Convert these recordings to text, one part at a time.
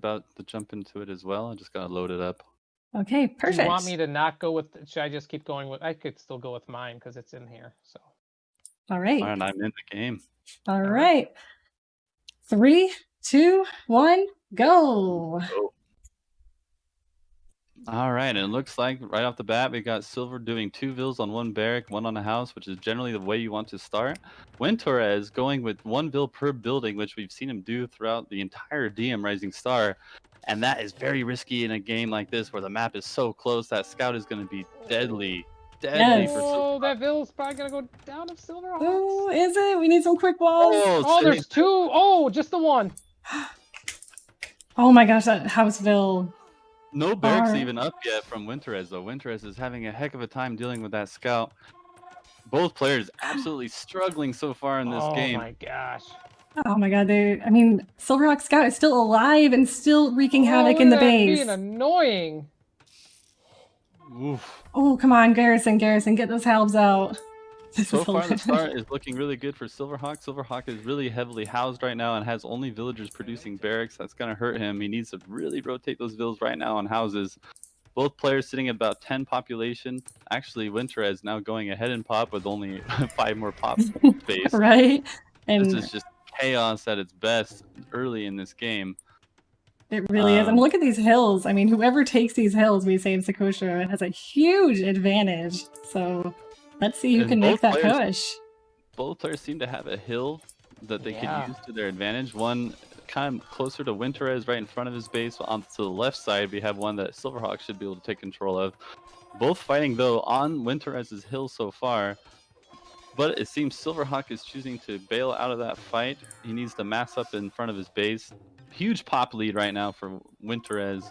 about to jump into it as well. I just gotta load it up. Okay, Do perfect. you want me to not go with? Should I just keep going with? I could still go with mine because it's in here. So. All right. And I'm in the game. All right. 3, 2, 1, go. All right, and it looks like right off the bat we got Silver doing 2 vills on 1 barrack, 1 on a house, which is generally the way you want to start. Torres going with 1 vill per building, which we've seen him do throughout the entire DM Rising Star, and that is very risky in a game like this where the map is so close. That scout is going to be deadly Yes. for Oh, Silver. that vill's probably gonna go down if SilverHawks. Oh, is it? We need some quick walls. Oh, there's 2. Oh, just the 1. Oh my gosh, that Houseville. No barracks even up yet from Winterez, though. Winterez is having a heck of a time dealing with that scout. Both players absolutely struggling so far in this game. Oh my gosh. Oh my god, I mean, SilverHawk Scout is still alive and still wreaking havoc in the base. Being annoying. Oof. Oh, come on, Garrison, get those halbs out. So far, the start is looking really good for SilverHawk. SilverHawk is really heavily housed right now and has only villagers producing barracks. That's going to hurt him. He needs to really rotate those vills right now on houses. Both players sitting at about 10 population. Actually, Winterez now going ahead in pop with only 5 more pop space. Right? And this is just chaos at its best early in this game. It really is. And look at these hills. I mean, whoever takes these hills, we say in Socotra, has a huge advantage. So let's see who can make that push. Both players seem to have a hill that they can use to their advantage. One kind of closer to Winterez right in front of his base. On to the left side, we have one that SilverHawk should be able to take control of. Both fighting, though, on Winterez's hill so far. But it seems SilverHawk is choosing to bail out of that fight. He needs to mass up in front of his base. Huge pop lead right now for Winterez.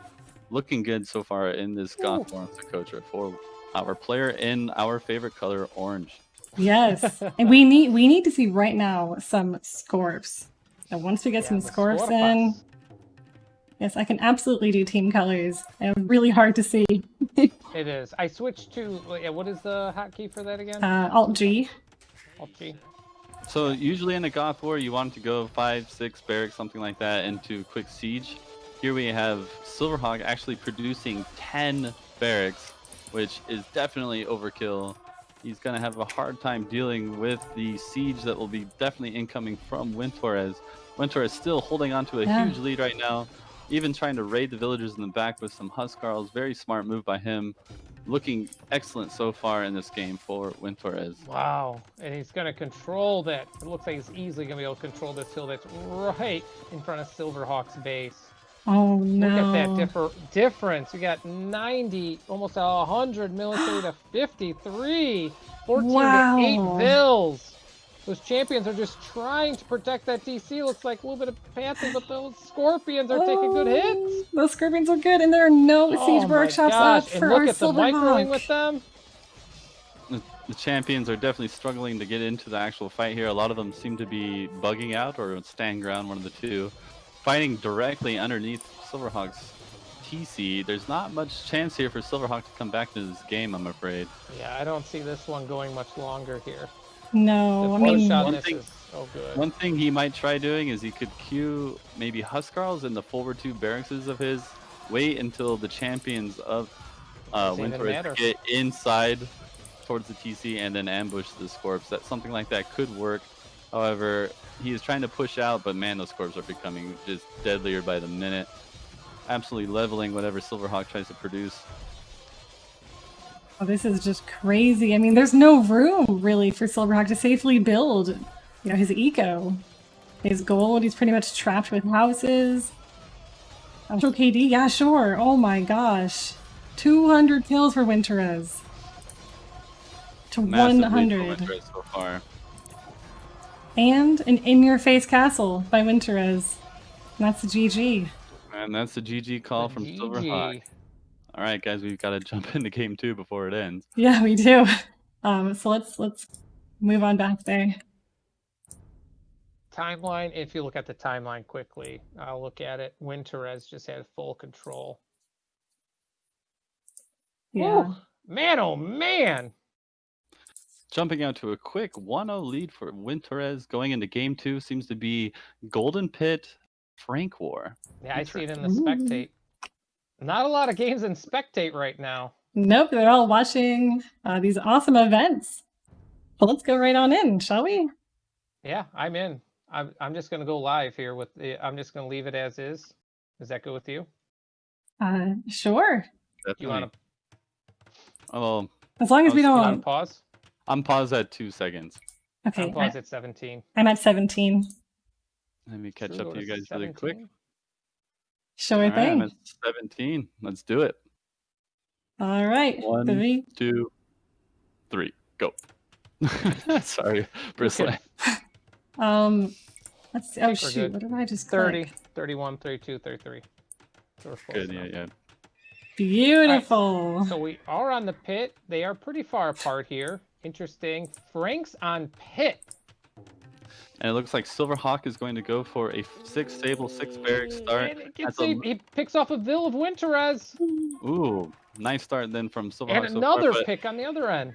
Looking good so far in this Goth War on Socotra for our player in our favorite color, orange. Yes, and we need to see right now some Scorps. And once we get some Scorps in, yes, I can absolutely do team colors. Really hard to see. It is. I switched to what is the hotkey for that again? Alt G. Alt G. So usually in a Goth War, you want to go 5, 6 barracks, something like that, into quick siege. Here we have SilverHawk actually producing 10 barracks, which is definitely overkill. He's going to have a hard time dealing with the siege that will be definitely incoming from Winterez. Winterez still holding on to a huge lead right now, even trying to raid the villagers in the back with some Huskarls. Very smart move by him. Looking excellent so far in this game for Winterez. Wow, and he's going to control that. It looks like he's easily going to be able to control this hill that's right in front of SilverHawk's base. Oh no. Look at that difference. We got 90, almost 100 military to 53, 14 to 8 vills. Those champions are just trying to protect that DC. Looks like a little bit of Panther, but those Scorpions are taking good hits. Those Scorpions are good, and there are no siege workshops up for our SilverHawk. And look at the microing with them. The champions are definitely struggling to get into the actual fight here. A lot of them seem to be bugging out or stand ground, one of the two. Fighting directly underneath SilverHawk's TC. There's not much chance here for SilverHawk to come back to this game, I'm afraid. Yeah, I don't see this one going much longer here. No, I mean, one thing he might try doing is he could queue maybe Huskarls in the forward 2 barracks of his. Wait until the champions of Winterez get inside towards the TC and then ambush the Scorps. That something like that could work. However, he is trying to push out, but man, those Scorps are becoming just deadlier by the minute. Absolutely leveling whatever SilverHawk tries to produce. Oh, this is just crazy. I mean, there's no room really for SilverHawk to safely build, you know, his eco. His gold, he's pretty much trapped with houses. Show KD, yeah, sure. Oh my gosh. 200 kills for Winterez. To 100. So far. And an in-your-face castle by Winterez. And that's a GG. And that's the GG call from SilverHawk. All right, guys, we've got to jump into game 2 before it ends. Yeah, we do. So let's move on back there. Timeline. If you look at the timeline quickly, I'll look at it. Winterez just had full control. Yeah. Woo! Man, oh man. Jumping out to a quick 1-0 lead for Winterez going into game 2 seems to be Golden Pit Frank War. Yeah, I see it in the Ooh. spectate. Not a lot of games in spectate right now. Nope, they're all watching these awesome events. Well, let's go right on in, shall we? Yeah, I'm in. I'm just gonna go live here with the. I'm just gonna leave it as is. Is that good with you? Sure. You want to? Oh, As long as we You want to don't. pause? I'm paused at 2 seconds. Okay. I'm paused at 17. I'm at 17. Let me catch Should we up go to you guys really quick. 17? Sure All right, I'm thing. at 17. Let's do it. All right. 1, 3. 2, 3, go. Sorry, Bristlet. Let's see. Oh We're shoot! good. What did I just 30, click? 31, 32, 33. So we're close Good, enough. yeah. Beautiful. So we are on the pit. They are pretty far apart here. Interesting. Frank's on pit. And it looks like SilverHawk is going to go for a 6 stable, 6 barrack start. And it gets he picks off a Vil of Winterez. Ooh, nice start then from SilverHawk. And another pick on the other end.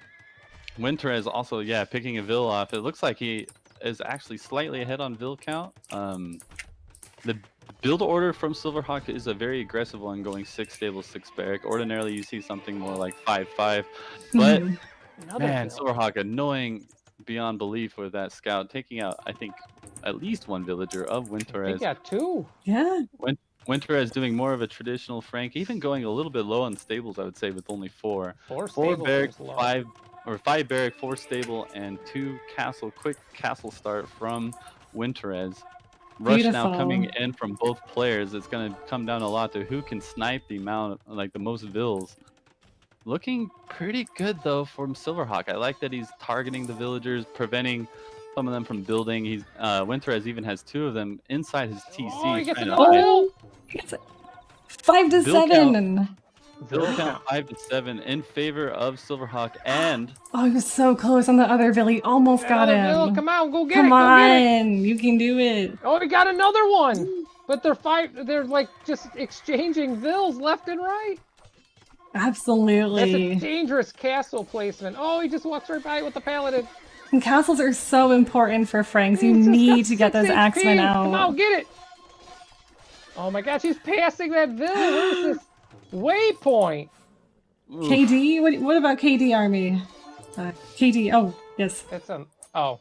Winterez also, yeah, picking a Vil off. It looks like he is actually slightly ahead on Vil count. The build order from SilverHawk is a very aggressive one, going 6 stable, 6 barrack. Ordinarily, you see something more like 5-5. But, man, SilverHawk annoying beyond belief with that scout, taking out, I think, at least one villager of Winterez. He got 2. Yeah. Winterez doing more of a traditional Frank, even going a little bit low on stables, I would say, with only 4. 4 barrack, 5 barrack, 4 stable, and 2 castle. Quick castle start from Winterez. Rush now coming in from both players. It's going to come down a lot to who can snipe the amount, like the most Vils. Looking pretty good though from SilverHawk. I like that he's targeting the villagers, preventing some of them from building. He's Winterez even has 2 of them inside his TC. Oh, he gets another Vil. 5 to 7. Vil count 5 to 7 in favor of SilverHawk, and oh, he was so close on the other Vil. He almost got him. Vil. Come on, go get Come it. Go on, get it. you can do it. Oh, he got another one. But they're like just exchanging Vils left and right. Absolutely. That's a dangerous castle placement. Oh, he just walks right by it with the paladin. And castles are so important for Franks. You need to get those axemen out. Come on, get it. Oh my gosh, he's passing that Vil. Where is this waypoint? KD? What about KD army? KD, oh, yes. It's oh.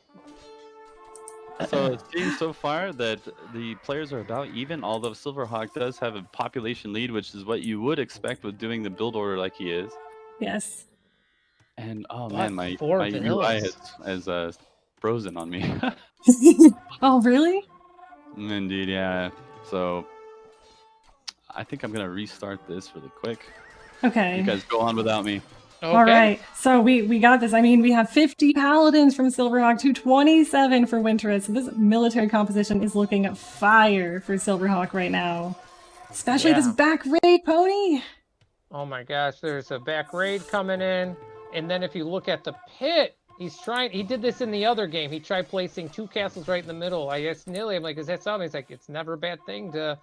So it seems so far that the players are about even, although SilverHawk does have a population lead, which is what you would expect with doing the build order like he is. Yes. And oh man, my UI has frozen on me. Oh, really? Indeed, yeah. So I think I'm gonna restart this really quick. Okay. You guys go on without me. Okay. All right. So we got this. I mean, we have 50 paladins from SilverHawk to 27 for Winterez. So this military composition is looking fire for SilverHawk right now. Especially this back raid pony. Oh my gosh, there's a back raid coming in. And then if you look at the pit, he did this in the other game. He tried placing 2 castles right in the middle. I guess Nilly, I'm like, is that something? He's like, it's never a bad thing to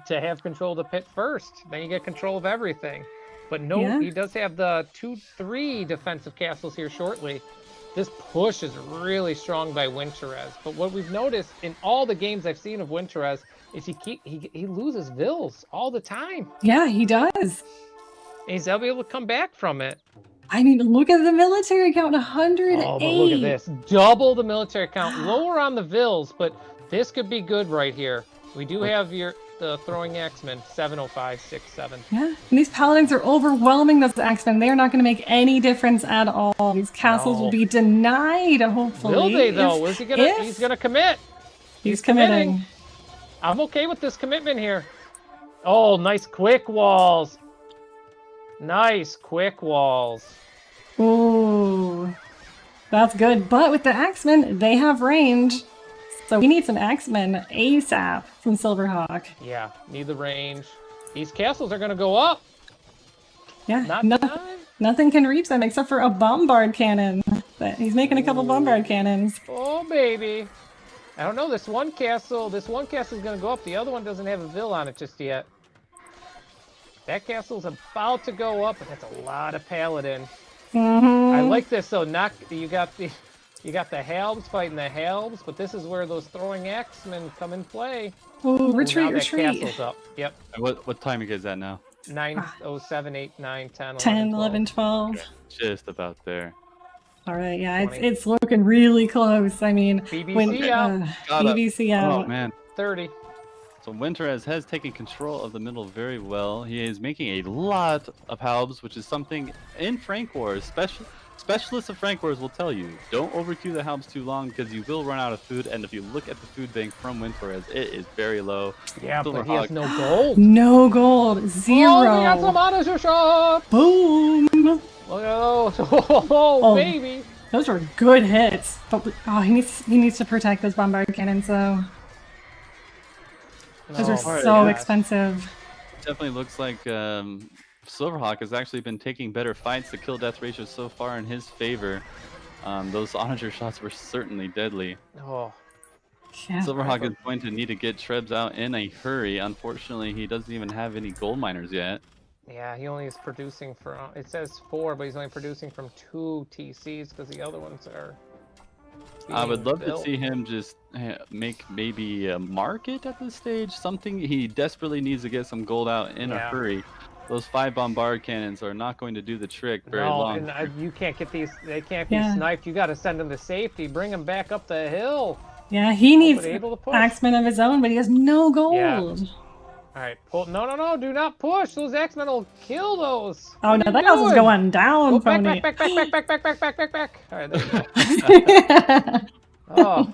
have control of the pit first. Then you get control of everything. But no, he does have the 2-3 defensive castles here shortly. This push is really strong by Winterez. But what we've noticed in all the games I've seen of Winterez is he loses Vils all the time. Yeah, he does. And he's able to come back from it. I mean, look at the military count, 108. Oh, but look at this. Double the military count. Lower on the Vils, but this could be good right here. We do have the throwing axemen, 705, 67. Yeah, and these paladins are overwhelming those axemen. They are not going to make any difference at all. These castles will be denied, hopefully. Will they, though? He's going to commit. He's committing. I'm okay with this commitment here. Oh, nice quick walls. Nice quick walls. Ooh, that's good. But with the axemen, they have range. So we need some axemen ASAP from SilverHawk. Yeah, need the range. These castles are going to go up. Yeah, nothing can reach them except for a bombard cannon. But he's making a couple bombard cannons. Oh, baby. I don't know, this one castle is going to go up. The other one doesn't have a Vil on it just yet. That castle's about to go up, but that's a lot of paladin. I like this though. You got the Halbs fighting the Halbs, but this is where those throwing axemen come in play. Oh, Ooh, retreat, now that retreat. castle's up. Yep. What time is that now? 9, 07, 8, 9, 10, 11, 10, 12. 11, 12. Okay, just about there. All right, yeah, 20. it's looking really close. I mean, BBC out. BBC Oh out. man. 30. So Winterez has taken control of the middle very well. He is making a lot of halbs, which is something in Frank Wars. Specialists of Frank Wars will tell you, don't overqueue the halbs too long because you will run out of food. And if you look at the food bank from Winterez, it is very low. Yeah, but he SilverHawk, has no gold. No gold. 0. Oh, we got some honors shot. Boom. Look at those. Oh, baby. Those were good hits. But he needs to protect those bombard cannons though. Those are so expensive. definitely looks like SilverHawk has actually been taking better fights. The kill-death ratio so far in his favor. Those onager shots were certainly deadly. Oh. Yeah. SilverHawk is going to need to get Trebs out in a hurry. Unfortunately, he doesn't even have any gold miners yet. Yeah, he only is producing from, it says 4, but he's only producing from 2 TCs because the other ones are I would love built. to see him just make maybe a market at this stage. Something he desperately needs to get some gold out in a hurry. Those 5 bombard cannons are not going to do the trick very long. And you can't get these, they can't be sniped. You got to send them to safety, bring them back up the hill. Yeah, he needs axemen of his own, but he has no gold. Yeah. All right, pull. No, do not push. Those axemen will kill those. Oh no, that house is going down, oh, Pony. back. All right, there you go. Oh.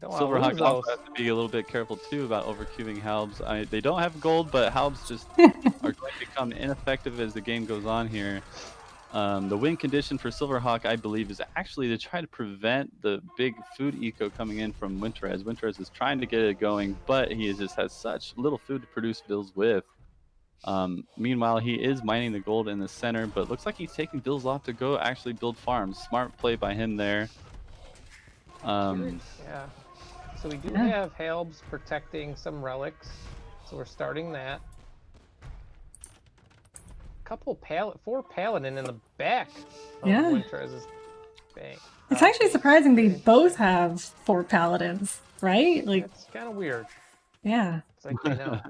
SilverHawk also has to be a little bit careful too about overqueuing halbs. They don't have gold, but halbs just are going to become ineffective as the game goes on here. The win condition for SilverHawk, I believe, is actually to try to prevent the big food eco coming in from Winterez. Winterez is trying to get it going, but he just has such little food to produce bills with. Meanwhile, he is mining the gold in the center, but looks like he's taking bills off to go actually build farms. Smart play by him there. Yeah. So we do have halbs protecting some relics, so we're starting that. Couple 4 paladin in the back of Winterez's bank. It's actually surprising they both have 4 paladins, right? Like, it's kind of weird. Yeah. It's like they know.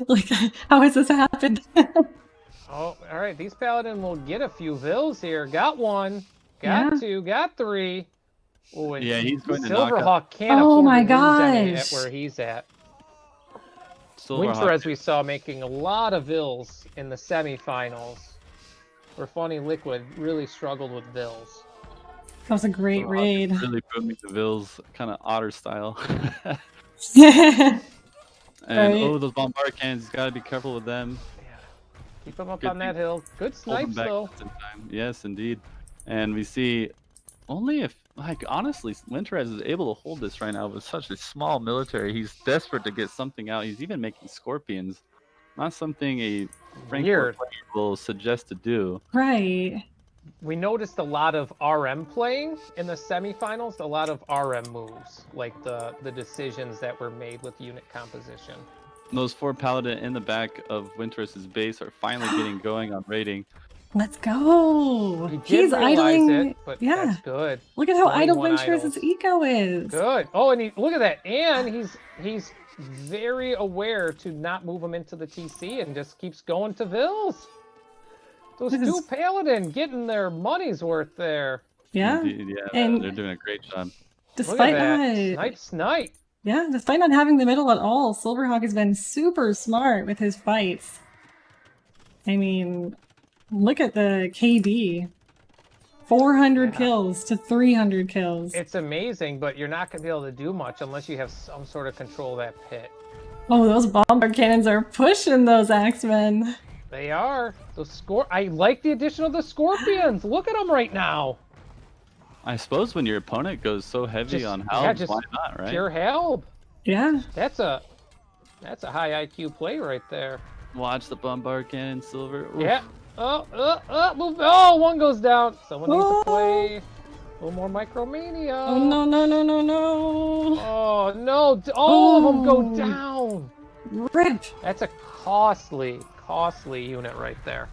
Like, how has this happened? Oh, all right. These paladin will get a few vills here. Got 1, got 2, got 3. Oh, and he's going to SilverHawk can't afford my to lose any gosh. at where he's at. SilverHawk, Winter, as we saw, making a lot of vills in the semifinals, where Funny Liquid really struggled with vills. That was a great raid. Really booming the vills, kind of otter style. Yeah. And those bombard cannons, you gotta be careful with them. Yeah. Keep them up on that hill. Good snipes though. Yes, indeed. And we see only if, like, honestly, Winterez is able to hold this right now with such a small military. He's desperate to get something out. He's even making scorpions. Not something a Frankfurt player will suggest to do. Right. We noticed a lot of RM playing in the semifinals, a lot of RM moves, like the decisions that were made with unit composition. Those 4 paladin in the back of Winterez's base are finally getting going on raiding. Let's go. He's idling it, but that's good. Look at how idle Winterez's eco is. Good. Oh, and look at that. And he's very aware to not move him into the TC and just keeps going to vills. Those 2 paladin getting their money's worth there. Yeah. Indeed, and they're doing a great job. Despite not snipe. Yeah, despite not having the middle at all, SilverHawk has been super smart with his fights. I mean, look at the KD. 400 kills to 300 kills. It's amazing, but you're not going to be able to do much unless you have some sort of control of that pit. Oh, those bombard cannons are pushing those axemen. They are. I like the addition of the scorpions. Look at them right now. I suppose when your opponent goes so heavy on halbs, why not, right? Pure halb. Yeah. That's a high IQ play right there. Watch the bombard cannon, Silver. Oof. Yeah. Move. Oh, 1 goes down. Someone needs to play a little more Micromania. Oh, no. Oh, no. All of them go down. Rip. That's a costly unit right there.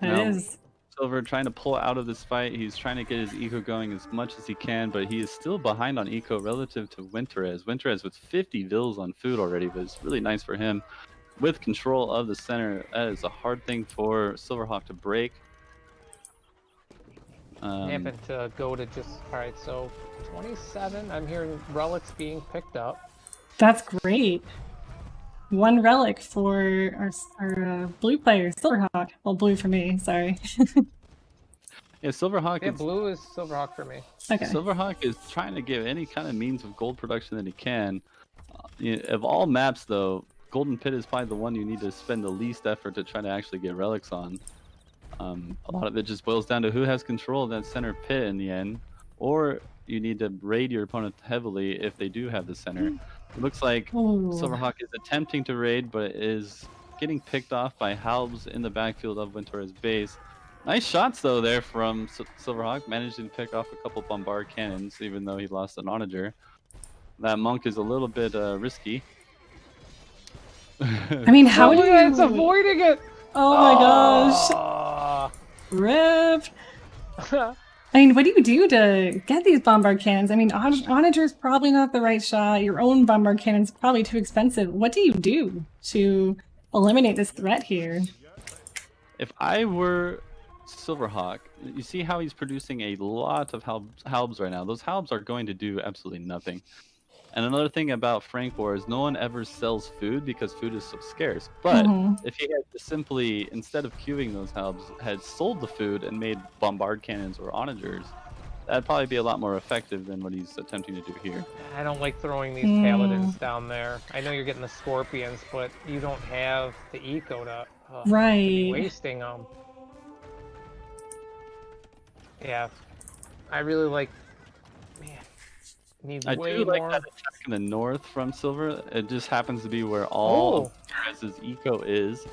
It is. Silver trying to pull out of this fight. He's trying to get his eco going as much as he can, but he is still behind on eco relative to Winterez. Winterez with 50 vills on food already, but it's really nice for him. With control of the center, that is a hard thing for SilverHawk to break. Happened to go to just... Alright, so 27. I'm hearing relics being picked up. That's great. 1 relic for our blue player, SilverHawk. Well, blue for me, sorry. Yeah, SilverHawk Yeah, is... blue is SilverHawk for me. Okay. SilverHawk is trying to give any kind of means of gold production that he can. Of all maps, though, Golden Pit is probably the one you need to spend the least effort to try to actually get relics on. A lot of it just boils down to who has control of that center pit in the end, or you need to raid your opponent heavily if they do have the center. It looks like SilverHawk is attempting to raid, but is getting picked off by Halbs in the backfield of Winter's base. Nice shots though there from SilverHawk, managing to pick off a couple bombard cannons, even though he lost an onager. That monk is a little bit risky. I mean, how do you... It's avoiding it! Oh my gosh. Rip. I mean, what do you do to get these bombard cannons? I mean, Onager's probably not the right shot. Your own bombard cannon's probably too expensive. What do you do to eliminate this threat here? If I were SilverHawk, you see how he's producing a lot of halbs right now. Those halbs are going to do absolutely nothing. And another thing about Frank War is no one ever sells food because food is so scarce. But if he had just simply, instead of queuing those halbs, had sold the food and made bombard cannons or onagers, that'd probably be a lot more effective than what he's attempting to do here. I don't like throwing these paladins down there. I know you're getting the scorpions, but you don't have the eco to be wasting them. Yeah, I really like... I do like that attack in the north from Silver. It just happens to be where all of Perez's eco is.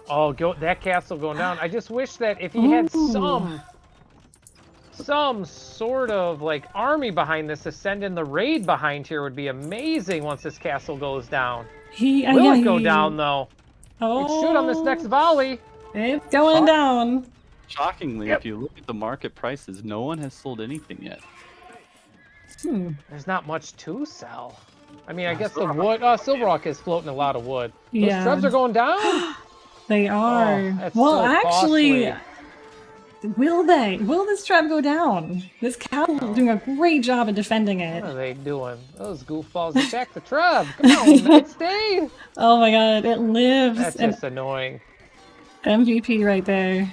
Oh, that castle going down. I just wish that if he had some sort of like army behind this to send in the raid behind here would be amazing once this castle goes down. Will it go down though? Oh, shoot on this next volley. It's going down. Shockingly, if you look at the market prices, no one has sold anything yet. There's not much to sell. I mean, I guess the wood... SilverHawk is floating a lot of wood. Those trebs are going down? They are. Well, so actually, will they? Will this treb go down? This castle is doing a great job of defending it. What are they doing? Those goofballs attack the treb. Come on, it stayed. Oh my god, it lives. That's just annoying. MVP right there.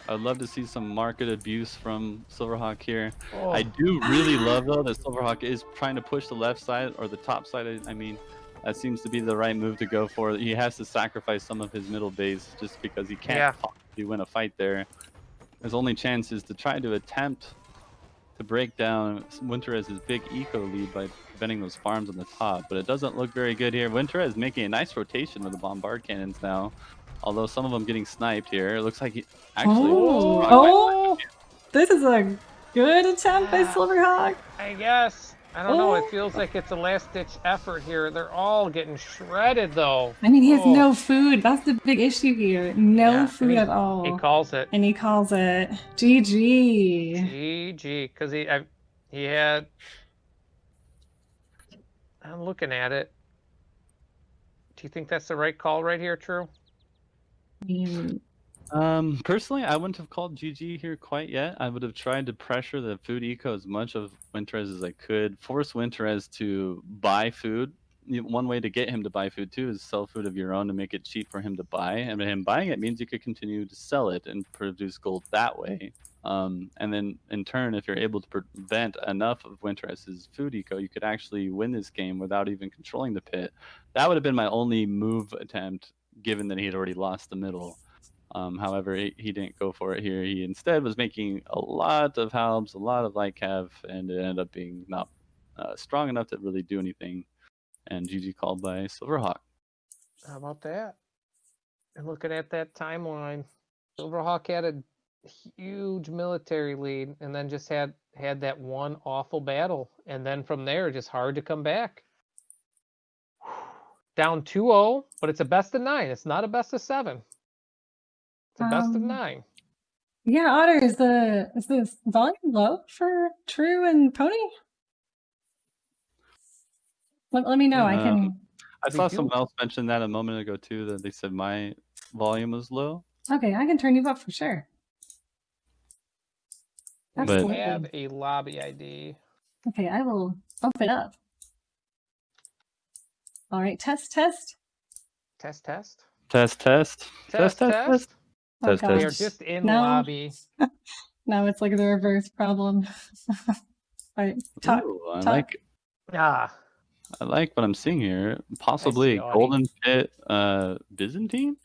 I'd love to see some market abuse from SilverHawk here. I do really love, though, that SilverHawk is trying to push the left side, or the top side. I mean, that seems to be the right move to go for. He has to sacrifice some of his middle base just because he can't possibly win a fight there. His only chance is to try to attempt to break down Winterez's big eco lead by preventing those farms on the top, but it doesn't look very good here. Winterez making a nice rotation with the bombard cannons now. Although some of them getting sniped here. It looks like he actually... This is a good attempt by SilverHawk. I guess. I don't know. It feels like it's a last-ditch effort here. They're all getting shredded, though. I mean, he has no food. That's the big issue here. No food at all. He calls it. And he calls it GG. GG. Because he had... I'm looking at it. Do you think that's the right call right here, True? Personally, I wouldn't have called GG here quite yet. I would have tried to pressure the food eco as much of Winterez as I could, force Winterez to buy food. One way to get him to buy food too is sell food of your own to make it cheap for him to buy, and him buying it means you could continue to sell it and produce gold that way. And then in turn, if you're able to prevent enough of Winterez's food eco, you could actually win this game without even controlling the pit. That would have been my only move attempt, given that he had already lost the middle. However, he didn't go for it here. He instead was making a lot of halbs, a lot of light cav, and it ended up being not strong enough to really do anything. And GG called by SilverHawk. How about that? And looking at that timeline, SilverHawk had a huge military lead, and then just had that one awful battle, and then from there, just hard to come back. Down 2-0, but it's a best of 9. It's not a best of 7. It's a best of 9. Yeah, Otter, is this volume low for True and Pony? Let me know. I can. I We saw do. someone else mention that a moment ago too. That they said my volume was low. Okay, I can turn you up for sure. We Absolutely. have a lobby ID. Okay, I will bump it up. All right, test. Test. Test. Test. Test. Oh Test. We are gosh. just in No. lobby. Now it's like the reverse problem. All right, talk. Ooh, Ah, I like what I'm seeing here. Possibly Audie. Golden Pit, Byzantine.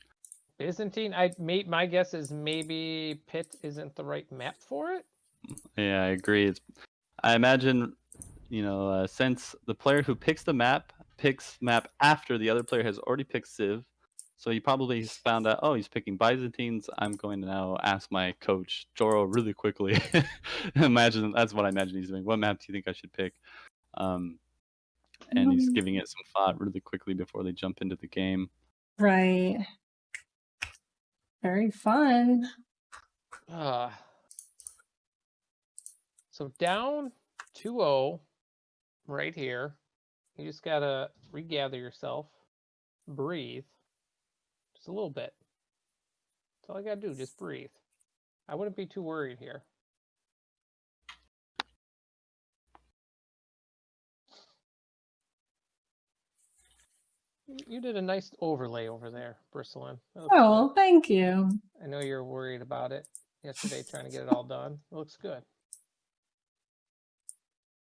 Byzantine. My guess is maybe Pit isn't the right map for it. Yeah, I agree. I imagine, since the player who picks the map picks map after the other player has already picked Civ, so he probably found out, oh, he's picking Byzantines. I'm going to now ask my coach Joro really quickly. That's what I imagine he's doing. What map do you think I should pick? And he's giving it some thought really quickly before they jump into the game. Right. Very fun. So down 2-0 right here. You just gotta regather yourself, breathe, just a little bit. That's all I gotta do, just breathe. I wouldn't be too worried here. You did a nice overlay over there, Bristlin. Oh, good. Thank you. I know you were worried about it yesterday, trying to get it all done. It looks good.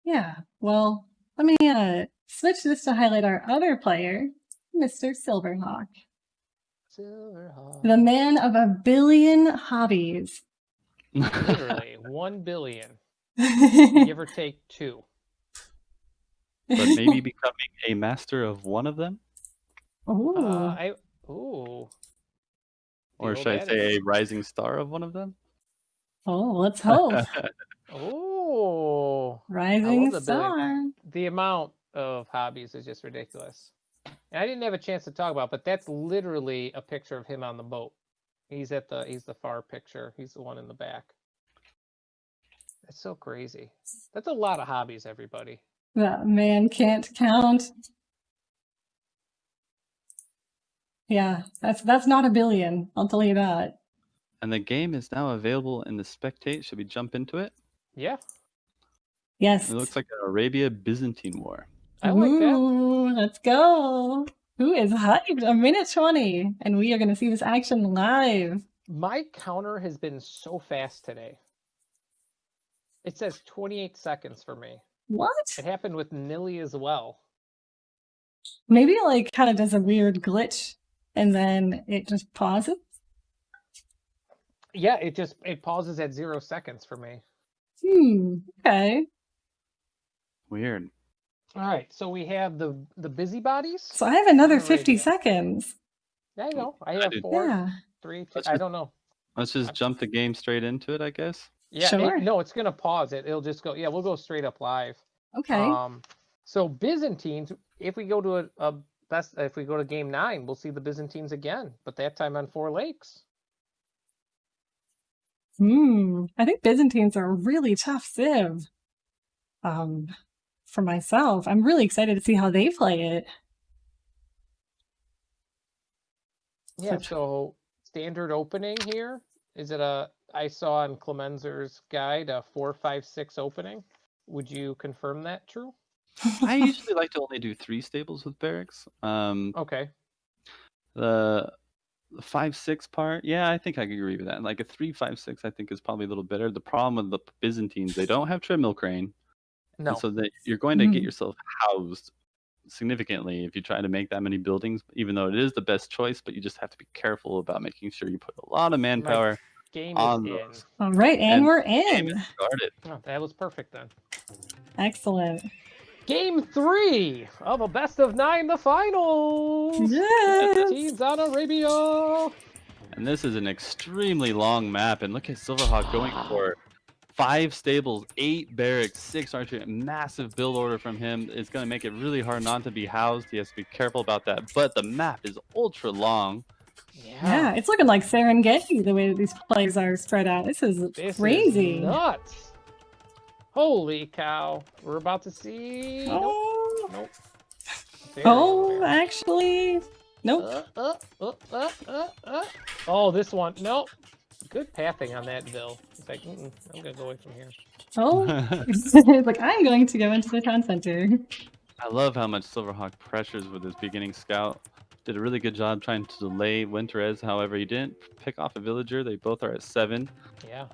Yeah, well, let me switch this to highlight our other player, Mr. SilverHawk. SilverHawk. The man of a billion hobbies. Literally, 1 billion. Give or take 2. But maybe becoming a master of one of them? Ooh. Or should I say a rising star of one of them? Oh, let's hope. Oh, rising star. The amount of hobbies is just ridiculous. And I didn't have a chance to talk about, but that's literally a picture of him on the boat. He's the far picture. He's the one in the back. That's so crazy. That's a lot of hobbies, everybody. That man can't count. Yeah, that's not a billion. I'll tell you that. And the game is now available in the spectate. Should we jump into it? Yeah. Yes. It looks like an Arabia-Byzantine war. I like that. Let's go. Who is hyped? A minute 20, and we are going to see this action live. My counter has been so fast today. It says 28 seconds for me. What? It happened with Nilly as well. Maybe it like kind of does a weird glitch and then it just pauses. Yeah, it pauses at 0 seconds for me. Okay. Weird. All right, so we have the busybodies. So I have another 50 seconds. I know. I have 4, 3, 2. I don't know. Let's just jump the game straight into it, I guess. Yeah. Sure. No, it's gonna pause it. It'll just go. Yeah, we'll go straight up live. Okay. So Byzantines. If we go to if we go to game 9, we'll see the Byzantines again, but that time on 4 lakes. I think Byzantines are a really tough civ. For myself, I'm really excited to see how they play it. Yeah. So standard opening here. Is it I saw on Clemenzer's guide a 4-5-6 opening. Would you confirm that true? I usually like to only do 3 stables with barracks. Okay. The 5-6 part, yeah, I think I can agree with that. Like a 3-5-6, I think is probably a little better. The problem with the Byzantines, they don't have treadmill crane. No. And so you're going to get yourself housed significantly if you try to make that many buildings, even though it is the best choice, but you just have to be careful about making sure you put a lot of manpower on those. All right, and we're in. Oh, that was perfect then. Excellent. Game 3 of a best of 9, the finals. Yes. Teams on Arabia. And this is an extremely long map, and look at SilverHawk going for 5 stables, 8 barracks, 6 archery. Massive build order from him. It's going to make it really hard not to be housed. He has to be careful about that. But the map is ultra long. Yeah, it's looking like Serengeti the way that these plays are spread out. This is crazy. Is nuts. Holy cow. We're about to see. Oh, Nope. oh, actually, nope. Oh, this one. Nope. Good pathing on that Bill. It's like, I'm gonna go away from here. Oh, it's like I'm going to go into the town center. I love how much SilverHawk pressures with his beginning scout. Did a really good job trying to delay Winterez. However, he didn't pick off a villager. They both are at 7. Yeah.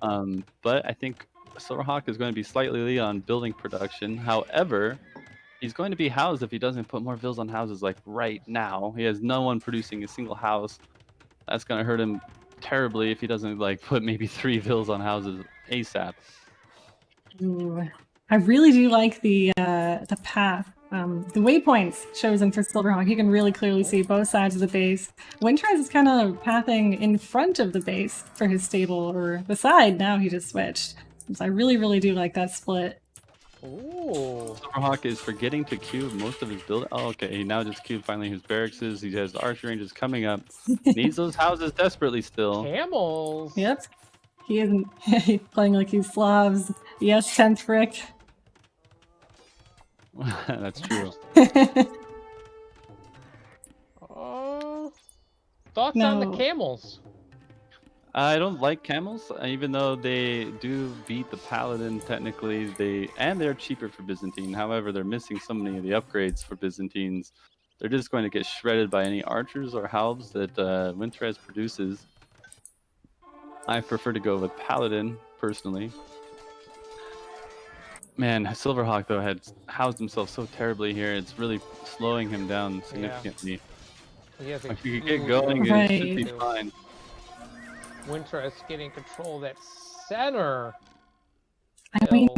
But I think SilverHawk is going to be slightly lead on building production. However, he's going to be housed if he doesn't put more vills on houses like right now. He has no one producing a single house. That's going to hurt him terribly if he doesn't like put maybe 3 vills on houses ASAP. Ooh, I really do like the path. The waypoints chosen for SilverHawk, you can really clearly see both sides of the base. Winterez is kind of pathing in front of the base for his stable, or the side now he just switched. So I really, really do like that split. Ooh. SilverHawk is forgetting to cube most of his build. Oh, okay. He now just cubed finally his barracks. He has the archery ranges coming up. Needs those houses desperately still. Camels. Yep. He isn't playing like he's Slavs. Yes, 10th brick. That's true. Thoughts on the camels? I don't like camels, even though they do beat the paladin technically. They're cheaper for Byzantine. However, they're missing so many of the upgrades for Byzantines. They're just going to get shredded by any archers or halves that Winterez produces. I prefer to go with paladin personally. Man, SilverHawk though had housed himself so terribly here. It's really slowing him down significantly. Yeah. If you could get going, it should be fine. Winterez getting control of that center. I mean,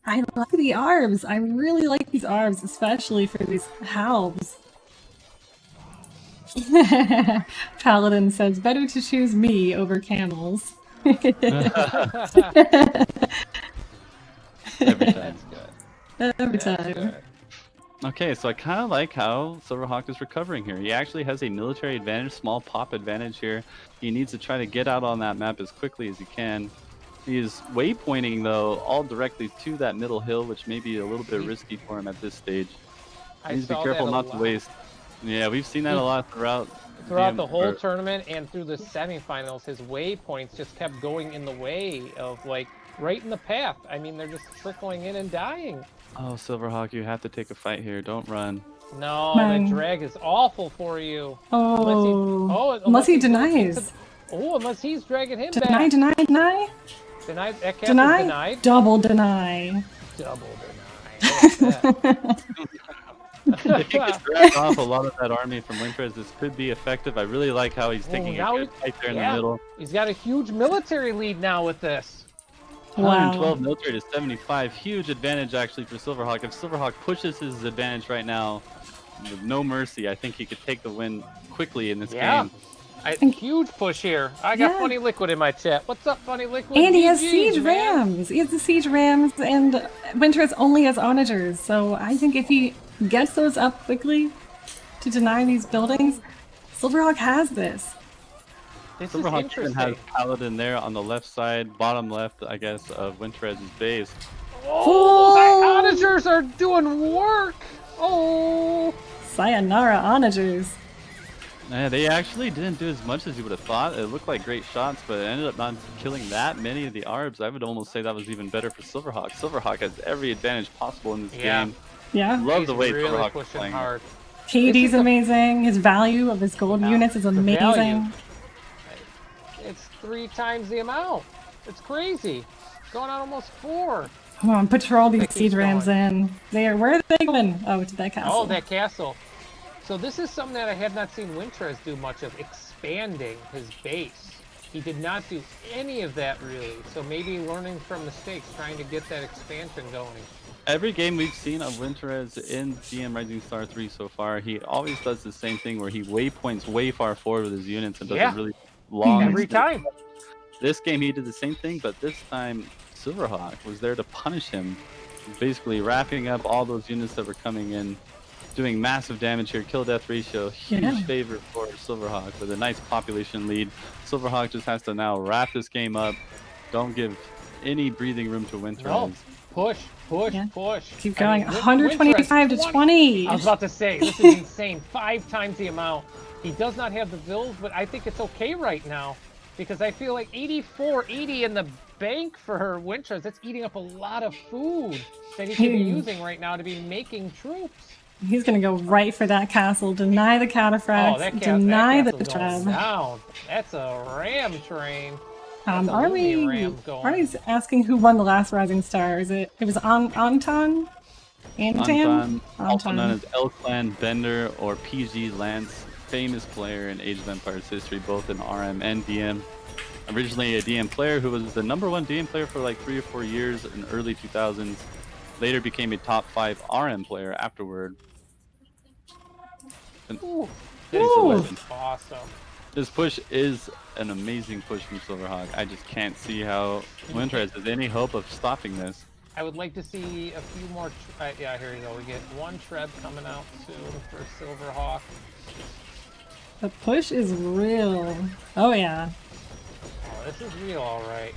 I like the arbs. I really like these arbs, especially for these halves. Paladin says, better to choose me over camels. Every time. Every time. Okay, so I kind of like how SilverHawk is recovering here. He actually has a military advantage, small pop advantage here. He needs to try to get out on that map as quickly as he can. He is waypointing, though, all directly to that middle hill, which may be a little bit risky for him at this stage. He needs to be careful not to waste. Yeah, we've seen that a lot throughout the whole tournament and through the semifinals. His waypoints just kept going in the way of, like, right in the path. I mean, they're just trickling in and dying. Oh, SilverHawk, you have to take a fight here. Don't run. No, that drag is awful for you. Unless he denies. Unless he's dragging him back. Deny. Deny. That cast is denied. Double deny. If he gets dragged off a lot of that army from Winterez, this could be effective. I really like how he's taking a good fight there in the middle. He's got a huge military lead now with this. 112 military to 75. Huge advantage actually for SilverHawk. If SilverHawk pushes his advantage right now with no mercy, I think he could take the win quickly in this game. Huge push here. I got Funny Liquid in my chat. What's up, Funny Liquid? And he has siege rams. He has the siege rams, and Winterez only has onagers. So I think if he gets those up quickly to deny these buildings, SilverHawk has this. SilverHawk even has Paladin there on the left side, bottom left, I guess, of Winterez's base. Oh, those onagers are doing work! Oh! Sayonara onagers. Yeah, they actually didn't do as much as you would have thought. It looked like great shots, but it ended up not killing that many of the arbs. I would almost say that was even better for SilverHawk. SilverHawk has every advantage possible in this game. Yeah. Love the way SilverHawk is playing. Hard. KD's amazing. His value of his gold units is amazing. It's 3 times the amount. It's crazy. Going on almost 4. Come on, patrol these siege rams in. Where are they going? Oh, to that castle. Oh, that castle. So this is something that I have not seen Winterez do much of, expanding his base. He did not do any of that really. So maybe learning from mistakes, trying to get that expansion going. Every game we've seen of Winterez in DM Rising Star 3 so far, he always does the same thing where he waypoints way far forward with his units and does a really long every time. This game he did the same thing, but this time SilverHawk was there to punish him, basically wrapping up all those units that were coming in doing massive damage here. Kill death ratio, huge Yeah. favor for SilverHawk with a nice population lead. SilverHawk just has to now wrap this game up. Don't give any breathing room to Winterez. No. Push, push, Yeah. push. Keep going. I mean, 125 to 20. I was about to say, this is insane. 5 times the amount. He does not have the build, but I think it's okay right now. Because I feel like 80 in the bank for her Winterez. That's eating up a lot of food that he could be using right now to be making troops. He's going to go right for that castle, deny the cataphracts, Oh, that deny the castle's going treb. down. That's a ram train. That's a Are loony we? ram going. Artie's asking who won the last Rising Star. It was Anton? Anton, also known as L Clan Bender or PG Lance, famous player in Age of Empires history, both in RM and DM. Originally a DM player who was the #1 DM player for like 3 or 4 years in early 2000s. Later became a top 5 RM player afterward. And Ooh, he's a legend. awesome. This push is an amazing push from SilverHawk. I just can't see how Winterez has any hope of stopping this. I would like to see a few more. Yeah, here you go. We get 1 Treb coming out soon for SilverHawk. The push is real. Oh, yeah. Oh, this is real, all right.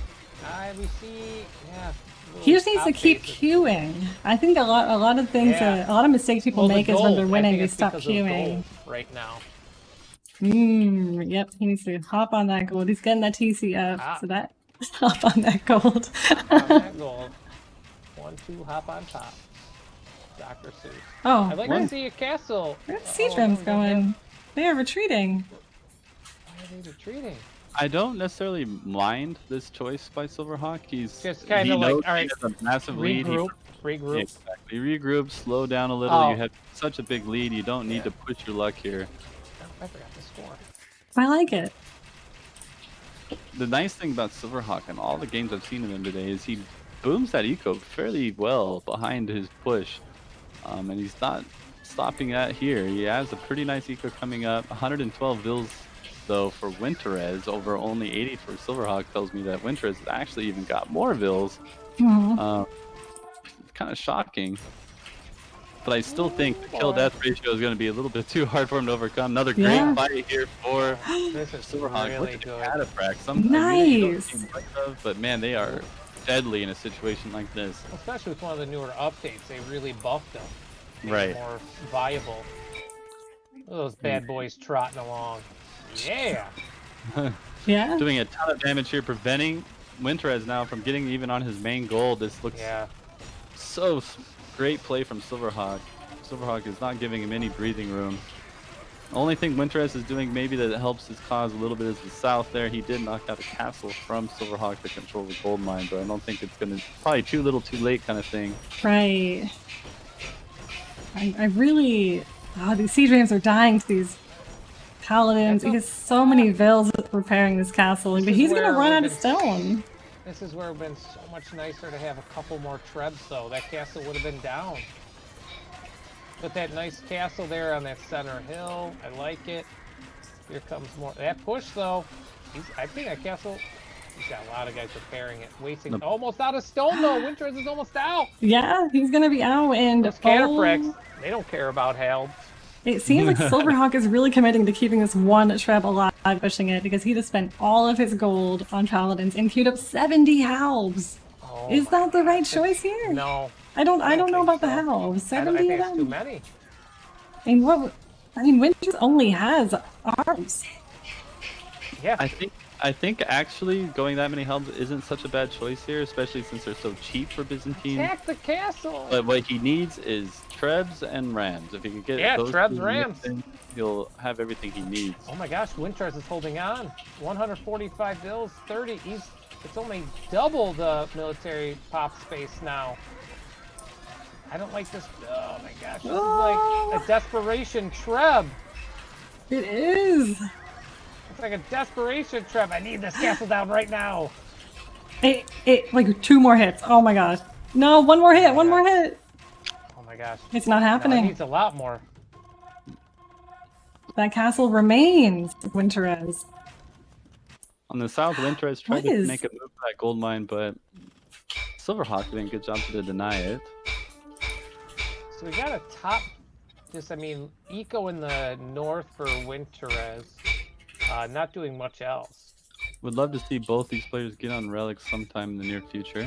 We see, yeah. He just needs to top keep bases. queuing. I think a lot of things, Yeah. a lot of mistakes people Well, the make is when they're gold, I winning, think they it's stop because of queuing. gold right now. Yep, he needs to hop on that gold. He's getting that TC up, Ah. so that hop on that gold. On that gold. 1, 2, hop on top. Dr. Seuss. Oh, I'd like where to see a castle. where's siege rams going? They are retreating. Why are they retreating? I don't necessarily mind this choice by SilverHawk. He's Just kinda like, knows all right, he has a massive lead. Regroup. Regroup. Exactly. Regroup, slow down a little. Oh. You have such a big lead. You don't need to push your luck here. I forgot to score. I like it. The nice thing about SilverHawk and all the games I've seen of him today is he booms that eco fairly well behind his push. And he's not stopping that here. He has a pretty nice eco coming up. 112 vills though for Winterez over only 80 for SilverHawk tells me that Winterez has actually even got more vills. It's kind of shocking. But I still think the kill death ratio is going to be a little bit too hard for him to overcome. Another great Yeah. fight here for This is SilverHawk. really Look at the good. cataphract. Some I really don't Nice. see much of, but man, they are deadly in a situation like this. Especially with one of the newer updates, they really buffed them. Made them Right. more viable. Look at those bad boys trotting along. Yeah. Yeah. Doing a ton of damage here, preventing Winterez now from getting even on his main goal. This looks Yeah. so great play from SilverHawk. SilverHawk is not giving him any breathing room. The only thing Winterez is doing maybe that helps his cause a little bit is the south there. He did knock out a castle from SilverHawk to control the gold mine, but I don't think it's going to, probably too little too late kind of thing. Right. I really, these siege rams are dying to these paladins. He has so many vills repairing this castle, but is he's gonna where run out we've of been- stone. This is where it would have been so much nicer to have a couple more trebs, though. That castle would have been down. Put that nice castle there on that center hill. I like it. Here comes more. That push, though. I think that castle. He's got a lot of guys repairing it. Wasting. Almost out of stone, though. Winterez is almost out. Yeah, he's gonna be out, and Those cataphracts, they don't care about health. it seems like SilverHawk is really committing to keeping this one treb alive, pushing it, because he just spent all of his gold on paladins and queued up 70 halbs. Oh Is my that the right gosh, choice here? No. I don't know think about the so. halbs. I 70 think of it's too them. many. Winters only has arms. Yeah. I think actually going that many helms isn't such a bad choice here, especially since they're so cheap for Byzantine. Attack the castle. But what he needs is trebs and rams. If he can get those trebs, two rams. mixing, he'll have everything he needs. Oh my gosh, Winterez is holding on. 145 bills, 30. It's only double the military pop space now. I don't like this. Oh my gosh, this is like a desperation treb. It is. It's like a desperation treb. I need this castle down right now. It like 2 more hits. Oh my gosh. No, 1 more hit. 1 more hit. Oh my gosh. It's not No, it happening. needs a lot more. That castle remains, Winterez. On the south, Winterez tried What to is- make a move for that gold mine, but SilverHawk did a good job to deny it. So we got a top just, I mean, Eco in the north for Winterez, not doing much else. Would love to see both these players get on relics sometime in the near future.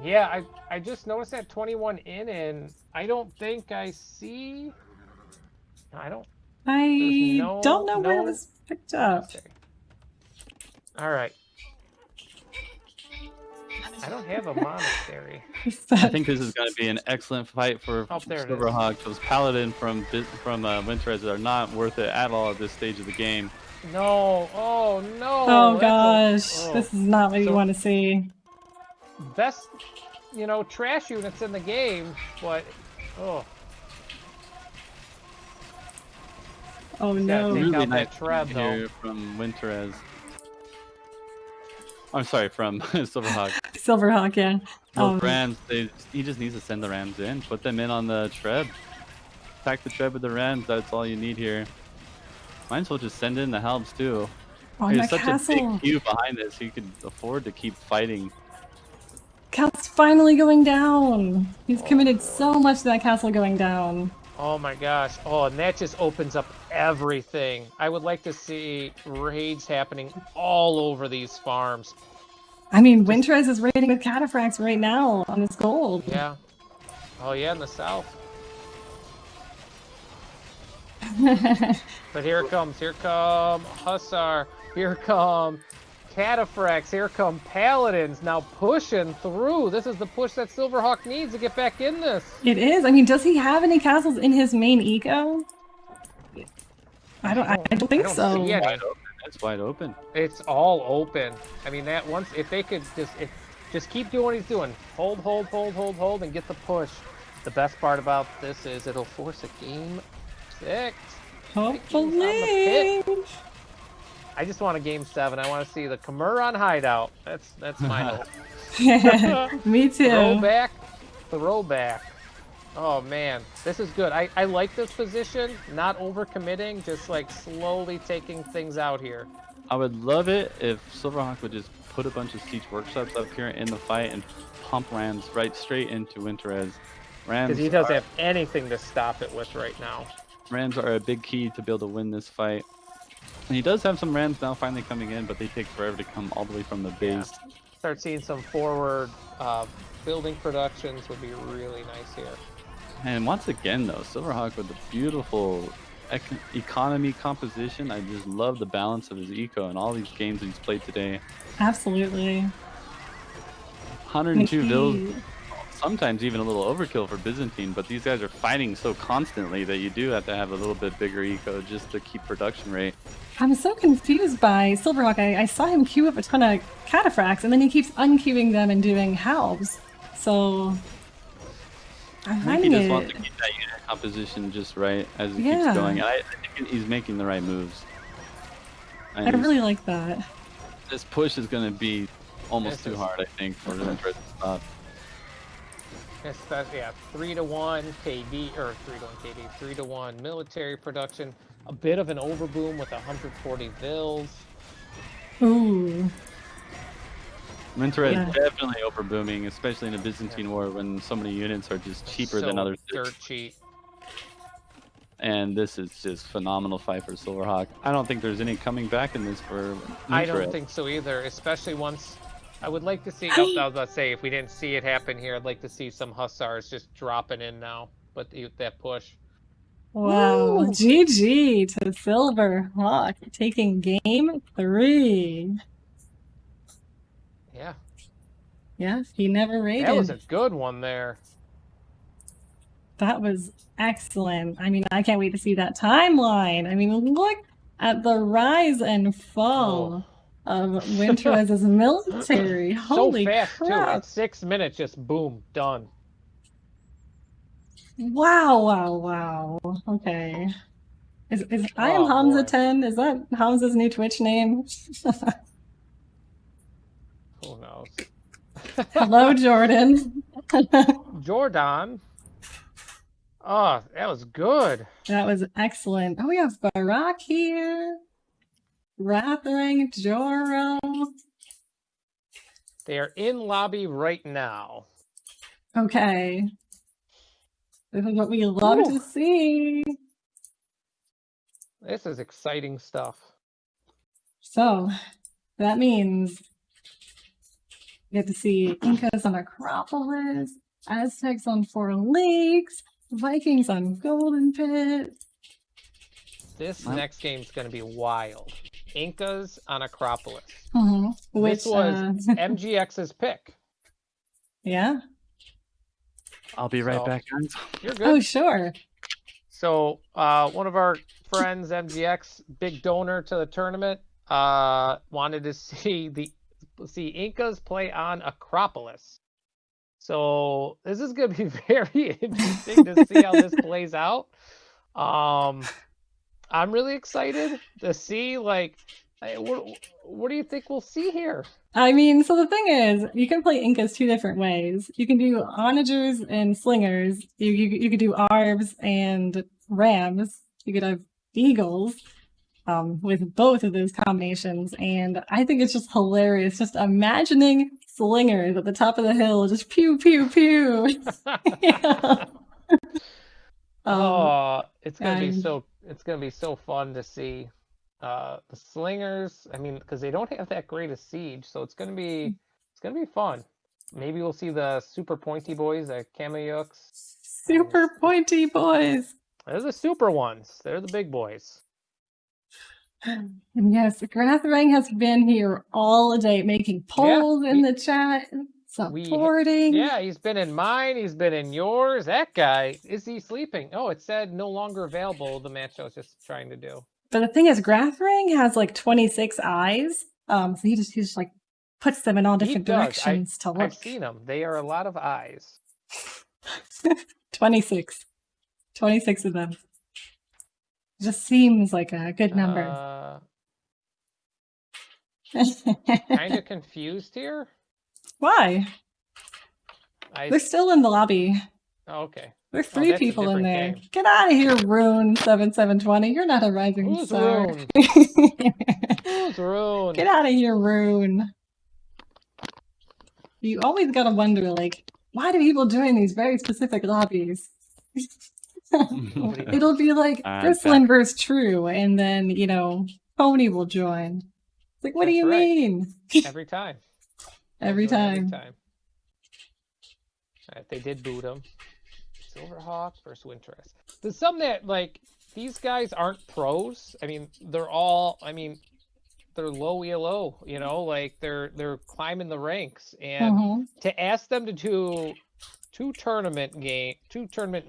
Yeah, I just noticed that 21 in, and I don't think I see. I don't. I don't know where it no. was picked up. All right. I don't have a monastery. I think this is going to be an excellent fight for there it is. SilverHawk. Those Paladin from Winterez are not worth it at all at this stage of the game. No. Oh no. Oh gosh, this is not what you want to see. Best, trash units in the game, but oh. Oh no. Really out nice that trap here from Winterez. I'm sorry, from SilverHawk. SilverHawk, yeah. Those rams, he just needs to send the rams in, put them in on the treb. Attack the treb with the rams, that's all you need here. Might as well just send in the helps too. Oh, There's such castle. a big queue behind this, he could afford to keep fighting. Castle's finally going down. He's committed so much to that castle going down. Oh my gosh. Oh, and that just opens up everything. I would like to see raids happening all over these farms. I mean, Winterez is raiding with cataphracts right now on this gold. Yeah. Oh yeah, in the south. But here it comes. Here come Hussar. Here come cataphracts. Here come paladins. Now pushing through. This is the push that SilverHawk needs to get back in this. It is. I mean, does he have any castles in his main eco? I don't think so. Wide open. That's wide open. It's all open. I mean, that once if they could just keep doing what he's doing, hold, and get the push. The best part about this is it'll force a game 6. Hopefully. I just want a game 7. I want to see the Khmer on Hideout. That's my hope. Me too. Throwback. Oh man, this is good. I like this position. Not overcommitting, just like slowly taking things out here. I would love it if SilverHawk would just put a bunch of siege workshops up here in the fight and pump rams right straight into Winterez. Rams, because he doesn't have anything to stop it with right now. Rams are a big key to be able to win this fight. And he does have some rams now finally coming in, but they take forever to come all the way from the base. Yeah. Start seeing some forward building productions would be really nice here. And once again, though, SilverHawk with a beautiful economy composition. I just love the balance of his eco in all these games he's played today. Absolutely. 102 vills, sometimes even a little overkill for Byzantine, but these guys are fighting so constantly that you do have to have a little bit bigger eco just to keep production rate. I'm so confused by SilverHawk. I saw him queue up a ton of cataphracts, and then he keeps unqueuing them and doing halves. So I'm finding he just wants to keep that unit composition just right as he keeps going. I think he's making the right moves. I really like that. This push is going to be almost too hard, I think, for the Winterez to stop. Especially, yeah, 3-1 KD, or 3-1 KD, 3-1 military production. A bit of an overboom with 140 vills. Ooh. Winterez definitely overbooming, especially in a Byzantine war when so many units are just cheaper than others. Dirt cheap. And this is just phenomenal fight for SilverHawk. I don't think there's any coming back in this for Winterez. I don't think so either, especially once. I would like to see, I was about to say, if we didn't see it happen here, I'd like to see some Hussars just dropping in now. But that push. Wow. Woo! GG to SilverHawk taking game 3. Yeah. Yeah, he never raided. That was a good one there. That was excellent. I mean, I can't wait to see that timeline. I mean, look at the rise and fall of Winterez's military. Holy so fast, crap. too. In 6 minutes, just boom, done. Wow, wow, wow. Okay. Is I am Hamza 10? Is that Hamza's new Twitch name? Who knows? Hello, Jordan. Jordan. Oh, that was good. That was excellent. Oh, we have Barak here. Rathrang, Joro. They are in lobby right now. Okay. This is what we love to see. This is exciting stuff. So that means we get to see Incas on Acropolis, Aztecs on Four Lakes, Vikings on Golden Pit. This next game is going to be wild. Incas on Acropolis. Which this was MGX's pick. Yeah. I'll be right back, guys. You're good. Oh, sure. So one of our friends, MGX, big donor to the tournament, wanted to see Incas play on Acropolis. So this is going to be very interesting to see how this plays out. I'm really excited to see, like, what do you think we'll see here? I mean, so the thing is, you can play Incas two different ways. You can do onagers and slingers. You could do arbs and rams. You could have eagles with both of those combinations. And I think it's just hilarious just imagining slingers at the top of the hill, just pew, pew, pew. Yeah. It's gonna be so fun to see the slingers. I mean, because they don't have that great a siege, so it's gonna be fun. Maybe we'll see the super pointy boys, the Kameyuks. Super pointy boys. They're the super ones. They're the big boys. And yes, Grathring has been here all day making polls in the chat, supporting. He's been in mine. He's been in yours. That guy, is he sleeping? Oh, it said no longer available. The match I was just trying to do. But the thing is, Grathring has like 26 eyes. So he just like puts them in all different directions to look. I've seen them. They are a lot of eyes. 26 of them. Just seems like a good number. Kind of confused here. Why? They're still in the lobby. Oh, okay. There's three people in there. Game. Get out of here, Rune 7720. You're not a rising Who's star. Rune? Who's Rune? Get out of here, Rune. You always gotta wonder, like, why do people join these very specific lobbies? It'll be like Bristling versus True, and then, you know, Pony will join. It's like, what do you mean? Every time. Every time. All right, they did boot him. SilverHawk versus Winterest. There's some that, like, these guys aren't pros. I mean, they're low ELO, you know, like they're climbing the ranks. And to ask them to do two tournament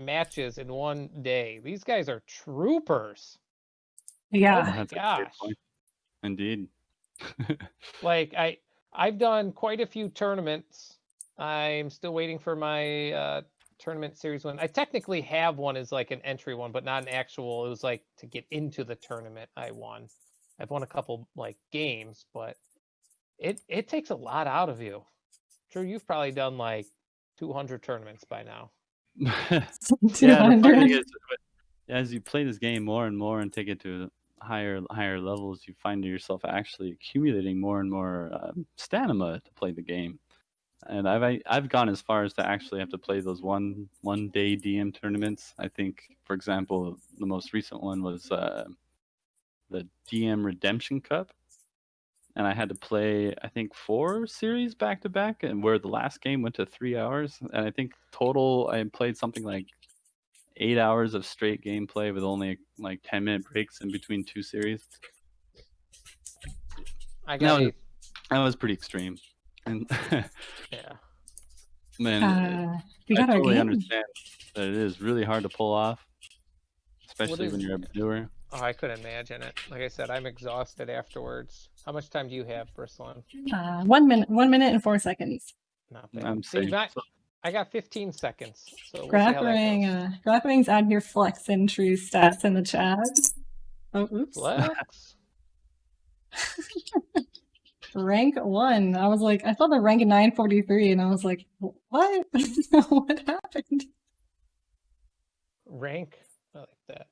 matches in one day, these guys are troopers. Yeah. Oh my gosh. Indeed. Like, I've done quite a few tournaments. I'm still waiting for my tournament series one. I technically have one as like an entry one, but not an actual. It was like to get into the tournament. I've won a couple like games, but it takes a lot out of you. True, you've probably done like 200 tournaments by now. Yeah, the funny is, as you play this game more and more and take it to higher levels, you find yourself actually accumulating more and more stamina to play the game. And I've gone as far as to actually have to play those one day DM tournaments. I think, for example, the most recent one was the DM Redemption Cup, and I had to play, I think, 4 series back to back, and where the last game went to 3 hours. And I think total I played something like 8 hours of straight gameplay with only like 10-minute breaks in between 2 series. That was pretty extreme. And yeah, man, I totally understand that it is really hard to pull off, especially when you're a newer. Oh, I couldn't imagine it. Like I said, I'm exhausted afterwards. How much time do you have, Bristling? 1 minute and 4 seconds. Not bad. I got 15 seconds. So we'll Grapplering's out here flexing true stats in the chat. Oh, oops. Flex. Rank 1. I was like, I saw the rank 943, and I was like, what? What happened? Rank? I like that.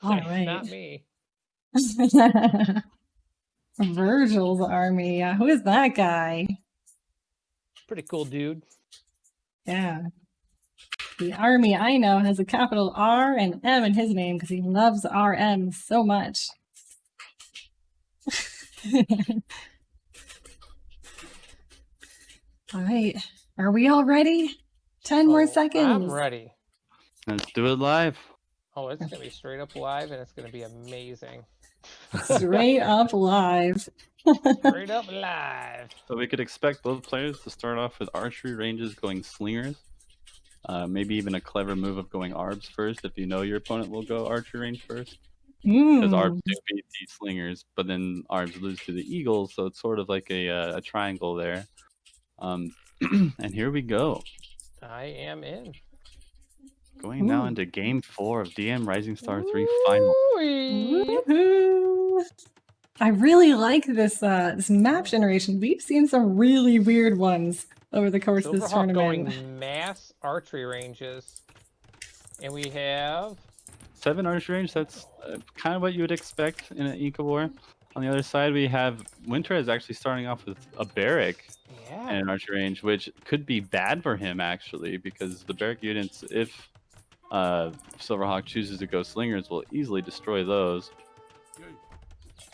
All right. Not me. Virgil's army. Who is that guy? Pretty cool dude. Yeah. The army I know has a capital R and M in his name because he loves RM so much. All right. Are we all ready? 10 more seconds. I'm ready. Let's do it live. Oh, it's gonna be straight up live, and it's gonna be amazing. Straight up live. Straight up live. So we could expect both players to start off with archery ranges going slingers. Maybe even a clever move of going arbs first if you know your opponent will go archery range first. Because arbs do beat the slingers, but then arbs lose to the eagles, so it's sort of like a triangle there. And here we go. I am in. Going now into Game 4 of DM Rising Star 3 Finals. Woohoo! I really like this this map generation. We've seen some really weird ones over the course of this tournament. Going mass archery ranges, and we have 7 archery range. That's kind of what you would expect in an Inca war. On the other side, we have Winter is actually starting off with a barrack and an archery range, which could be bad for him actually, because the barrack units, if SilverHawk chooses to go slingers, will easily destroy those.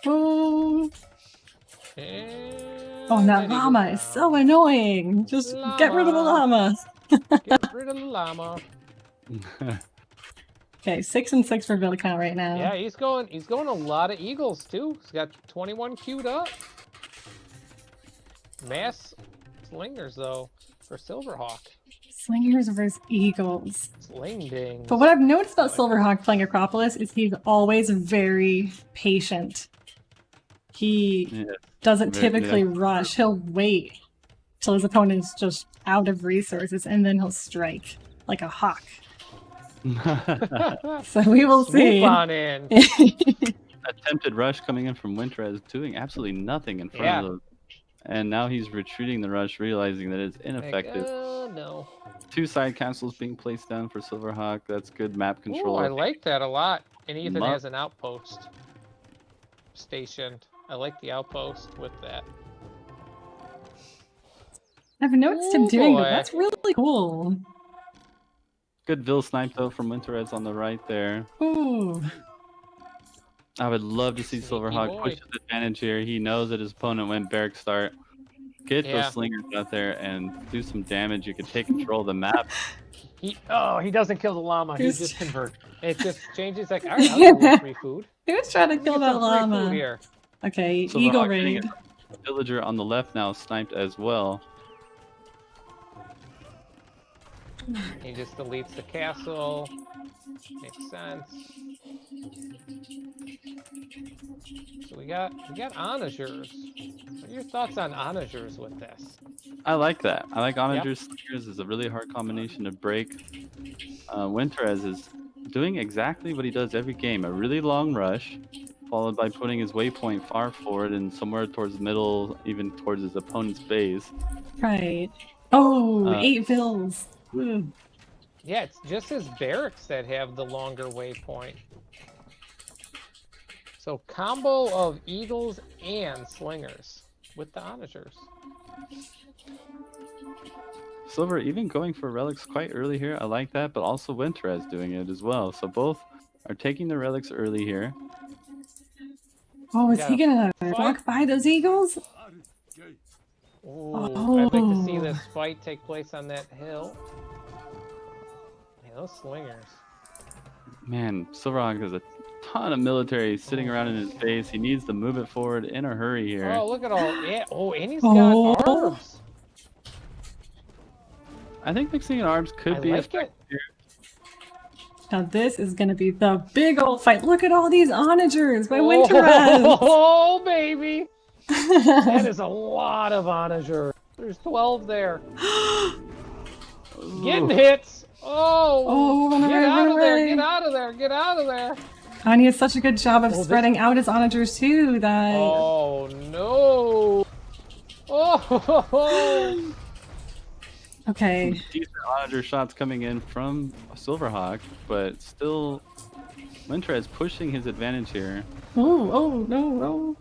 Oh, that llama is so annoying. Just get rid of the llama. Get rid of the llama. Okay, 6 and 6 for Villicount right now. Yeah, he's going a lot of eagles too. He's got 21 queued up. Mass slingers though for SilverHawk. Slingers versus eagles. Sling dings. But what I've noticed about SilverHawk playing Acropolis is he's always very patient. He doesn't typically rush. He'll wait till his opponent's just out of resources, and then he'll strike like a hawk. So we will see. Swoop on in. Attempted rush coming in from Winter as doing absolutely nothing in front of them. And now he's retreating the rush, realizing that it's ineffective. No. 2 side castles being placed down for SilverHawk. That's good map control. Ooh, I like that a lot. And Ethan has an outpost stationed. I like the outpost with that. I've noticed him doing that. That's really cool. Good Vil snipe though from Winterez on the right there. Ooh. I would love to see SilverHawk push his advantage here. He knows that his opponent went barrack start. Get those slingers out there and do some damage. You can take control of the map. He doesn't kill the llama. He just converts. It just changes like, all right, I'll go with free food. He was trying to kill that llama. Here. Okay, SilverHawk eagle raid. Villager on the left now sniped as well. He just deletes the castle. Makes sense. So we got onagers. What are your thoughts on onagers with this? I like that. I like onagers. Slingers is a really hard combination to break. Winterez is doing exactly what he does every game: a really long rush, followed by putting his waypoint far forward and somewhere towards the middle, even towards his opponent's base. Right. Oh, 8 Vils. Yeah, it's just his barracks that have the longer waypoint. So combo of eagles and slingers with the onagers. Silver even going for relics quite early here. I like that, but also Winterez doing it as well. So both are taking the relics early here. Oh, is he gonna walk by those eagles? Ooh, I'd like to see this fight take place on that hill. Man, those slingers. Man, SilverHawk has a ton of military sitting around in his base. He needs to move it forward in a hurry here. Oh, look at all. Yeah. Oh, and he's got arbs. I think mixing in arbs could be effective here. Now this is going to be the big old fight. Look at all these onagers by Winterez. Oh, baby. That is a lot of onagers. There's 12 there. Getting hits. Oh, get out of there. Get out of there. Get out of there. And he has such a good job of spreading out his onagers too that... Oh, no. Oh. Okay. Decent onager shots coming in from SilverHawk, but still Winterez pushing his advantage here. Oh, no.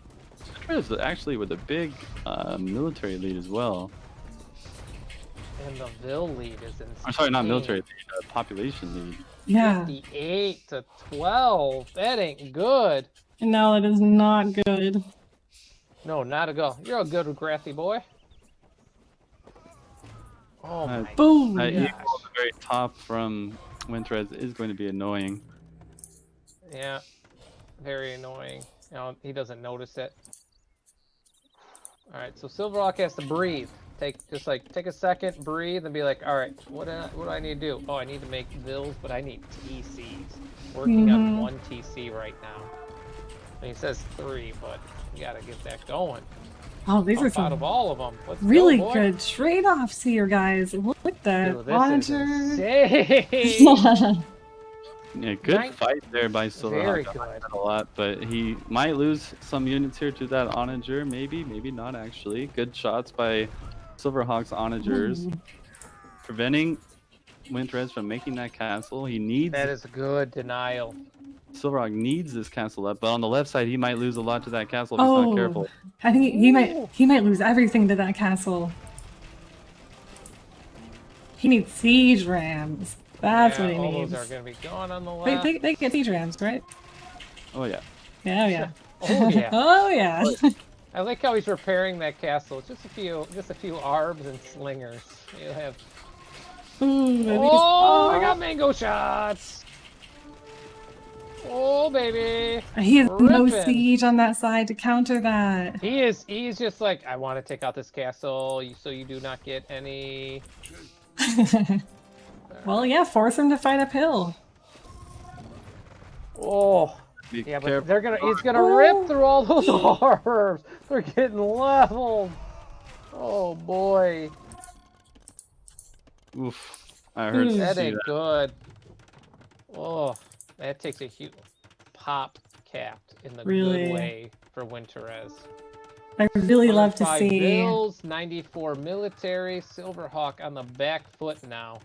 Winterez actually with a big military lead as well. And the Vil lead is insane. I'm sorry, not military, the population lead. Yeah. 58 to 12. That ain't good. No, it is not good. No, not a go. You're a good Wrathy boy. Oh my Boom. gosh. Eagle at the very top from Winterez is going to be annoying. Yeah, very annoying. He doesn't notice it. All right, so SilverHawk has to breathe. Take a second, breathe, and be like, all right, what do I need to do? Oh, I need to make Vils, but I need TCs. Working on 1 TC right now. And he says 3, but you gotta get that going. Oh, these are Out some of all of them. Let's really go, boy. good trade-offs here, guys. Look at that. Dude, this is Onager. insane. Yeah, good fight there by Very SilverHawk. I like good. that a lot, but he might lose some units here to that Onager. Maybe not actually. Good shots by SilverHawk's Onagers, preventing Winterez from making that castle. He needs That is good denial. SilverHawk needs this castle up, but on the left side he might lose a lot to that castle if he's not careful. I think he might lose everything to that castle. He needs siege rams. That's what he all needs. those are gonna be gone on the Wait, left. they get siege rams, right? Oh yeah. Yeah, yeah. Oh yeah. Oh yeah. I like how he's repairing that castle. Just a few arbs and slingers. You'll have. Ooh, Oh, I got mango shots. Oh baby. he has no Rippin'. siege on that side to counter that. He's just like, I want to take out this castle so you do not get any. Well, yeah, force him to fight uphill. Oh. Be Yeah, careful. but he's gonna rip through all those arbs. They're getting leveled. Oh boy. Oof. I heard That see ain't that. good. Oh, that takes a huge pop capped in the Really? good way for Winterez. I really love to 105 see. Bills, 94 military, SilverHawk on the back foot now.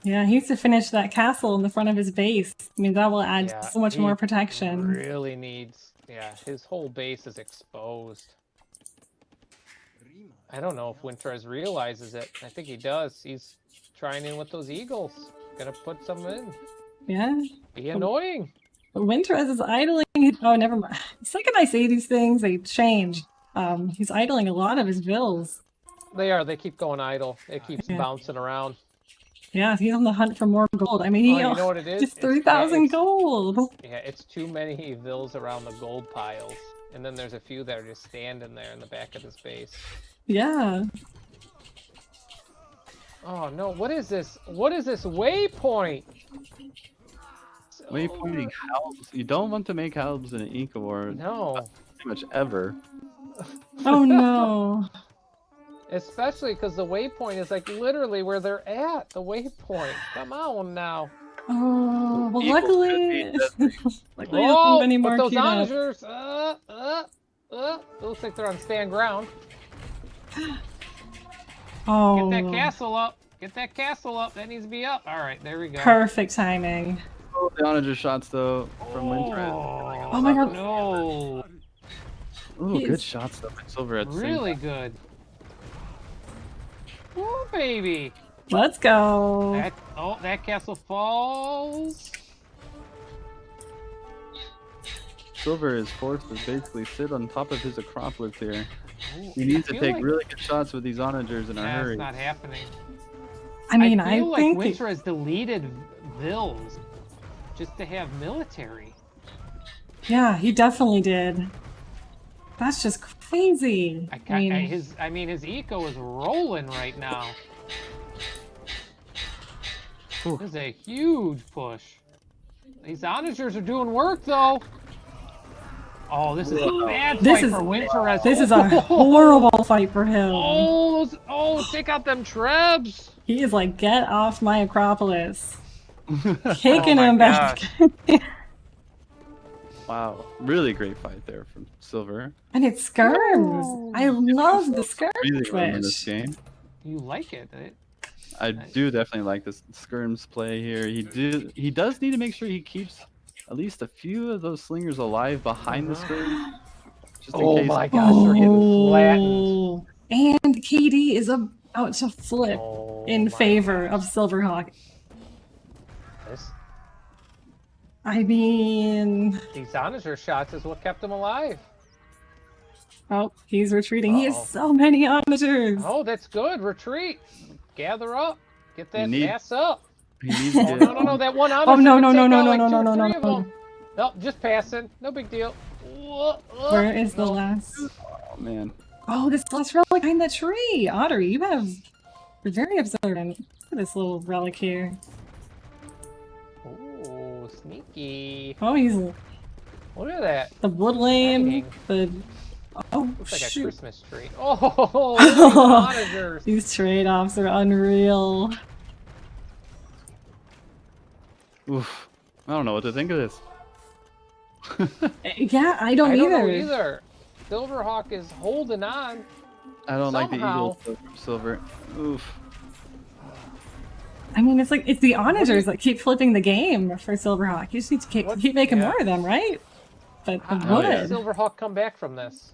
Yeah, he needs to finish that castle in the front of his base. I mean, that will add Yeah, so much he more protection. Really needs, yeah, his whole base is exposed. I don't know if Winterez realizes it. I think he does. He's trying in with those eagles. Gonna put some in. Yeah. Be annoying. But Winterez is idling. Oh, never mind. The second I say these things, they change. He's idling a lot of his vills. They are. They keep going idle. It keeps bouncing around. Yeah, he's on the hunt for more gold. I mean, Oh, you know what it is? just It's- 3,000 it's- gold. Yeah, it's too many vills around the gold piles. And then there's a few that are just standing there in the back of this base. Yeah. Oh no, what is this? What is this waypoint? Waypointing halbs. You don't want to make halbs in an Inca war No. pretty much ever. Oh no. Especially because the waypoint is like literally where they're at. The waypoint. Come on now. Oh, well, Eagles could luckily, be deadly. luckily there's not many more but those queued up. onagers. It looks like they're on stand ground. Oh, Get that castle up. Get that castle up. That needs to be up. All right, there we go. perfect timing. Oh, the onager shots though from Winterez. Oh my god. No. Ooh, He good is- shots though by Silver at the same Really time. good. Oh baby. Let's go. That castle falls. Silver is forced to basically sit on top of his Acropolis here. Ooh, He needs I to feel take like really good shots with these onagers in a that's hurry. not happening. I mean, I feel think like Winter has deleted Vils just to have military. yeah, he definitely did. That's just crazy. I mean, his eco is rolling right now. Ooh. This is a huge push. These onagers are doing work though. Oh, this is a bad This fight is- for Winter. This is a horrible fight for him. Take out them trebs. He is like, get off my Acropolis. Kicking my him back. Wow, really great fight there from Silver. And it skirms. I love the skirm Really well in this switch. game. You like it? I do definitely like this skirms play here. He does need to make sure he keeps at least a few of those slingers alive behind the skirms. Just in Oh case. my gosh, they're getting flattened. Oh, and KD is about to flip Oh in my favor of gosh. SilverHawk. This, I mean, these onager shots is what kept him alive. oh, he's retreating. He has Uh-oh. so many onagers. Oh, that's good. Retreat. Gather up. Get that need- ass up. He needs Oh, to. no. That one onager Oh, no, could no, take no, no, out no, like no, 2 no, or no, 3 no, of no. them. Nope, just passing. No big deal. Where is the No. last? Oh man. Oh, this last relic behind the tree. Otter, you're very observant. Look at this little relic here. Ooh, sneaky. Oh, he's Look at that. the woodlane. Hiding. The oh Looks like a shoot. Christmas tree. Oh, look at these onagers. These trade-offs are unreal. Oof. I don't know what to think of this. Yeah, I don't know either. either. SilverHawk is holding on. I don't like the Somehow. Eagles silver. Oof. I mean, it's the onagers that keep flipping the game for SilverHawk. You just need to keep making more of them, right? But the How wood. did SilverHawk come back from this?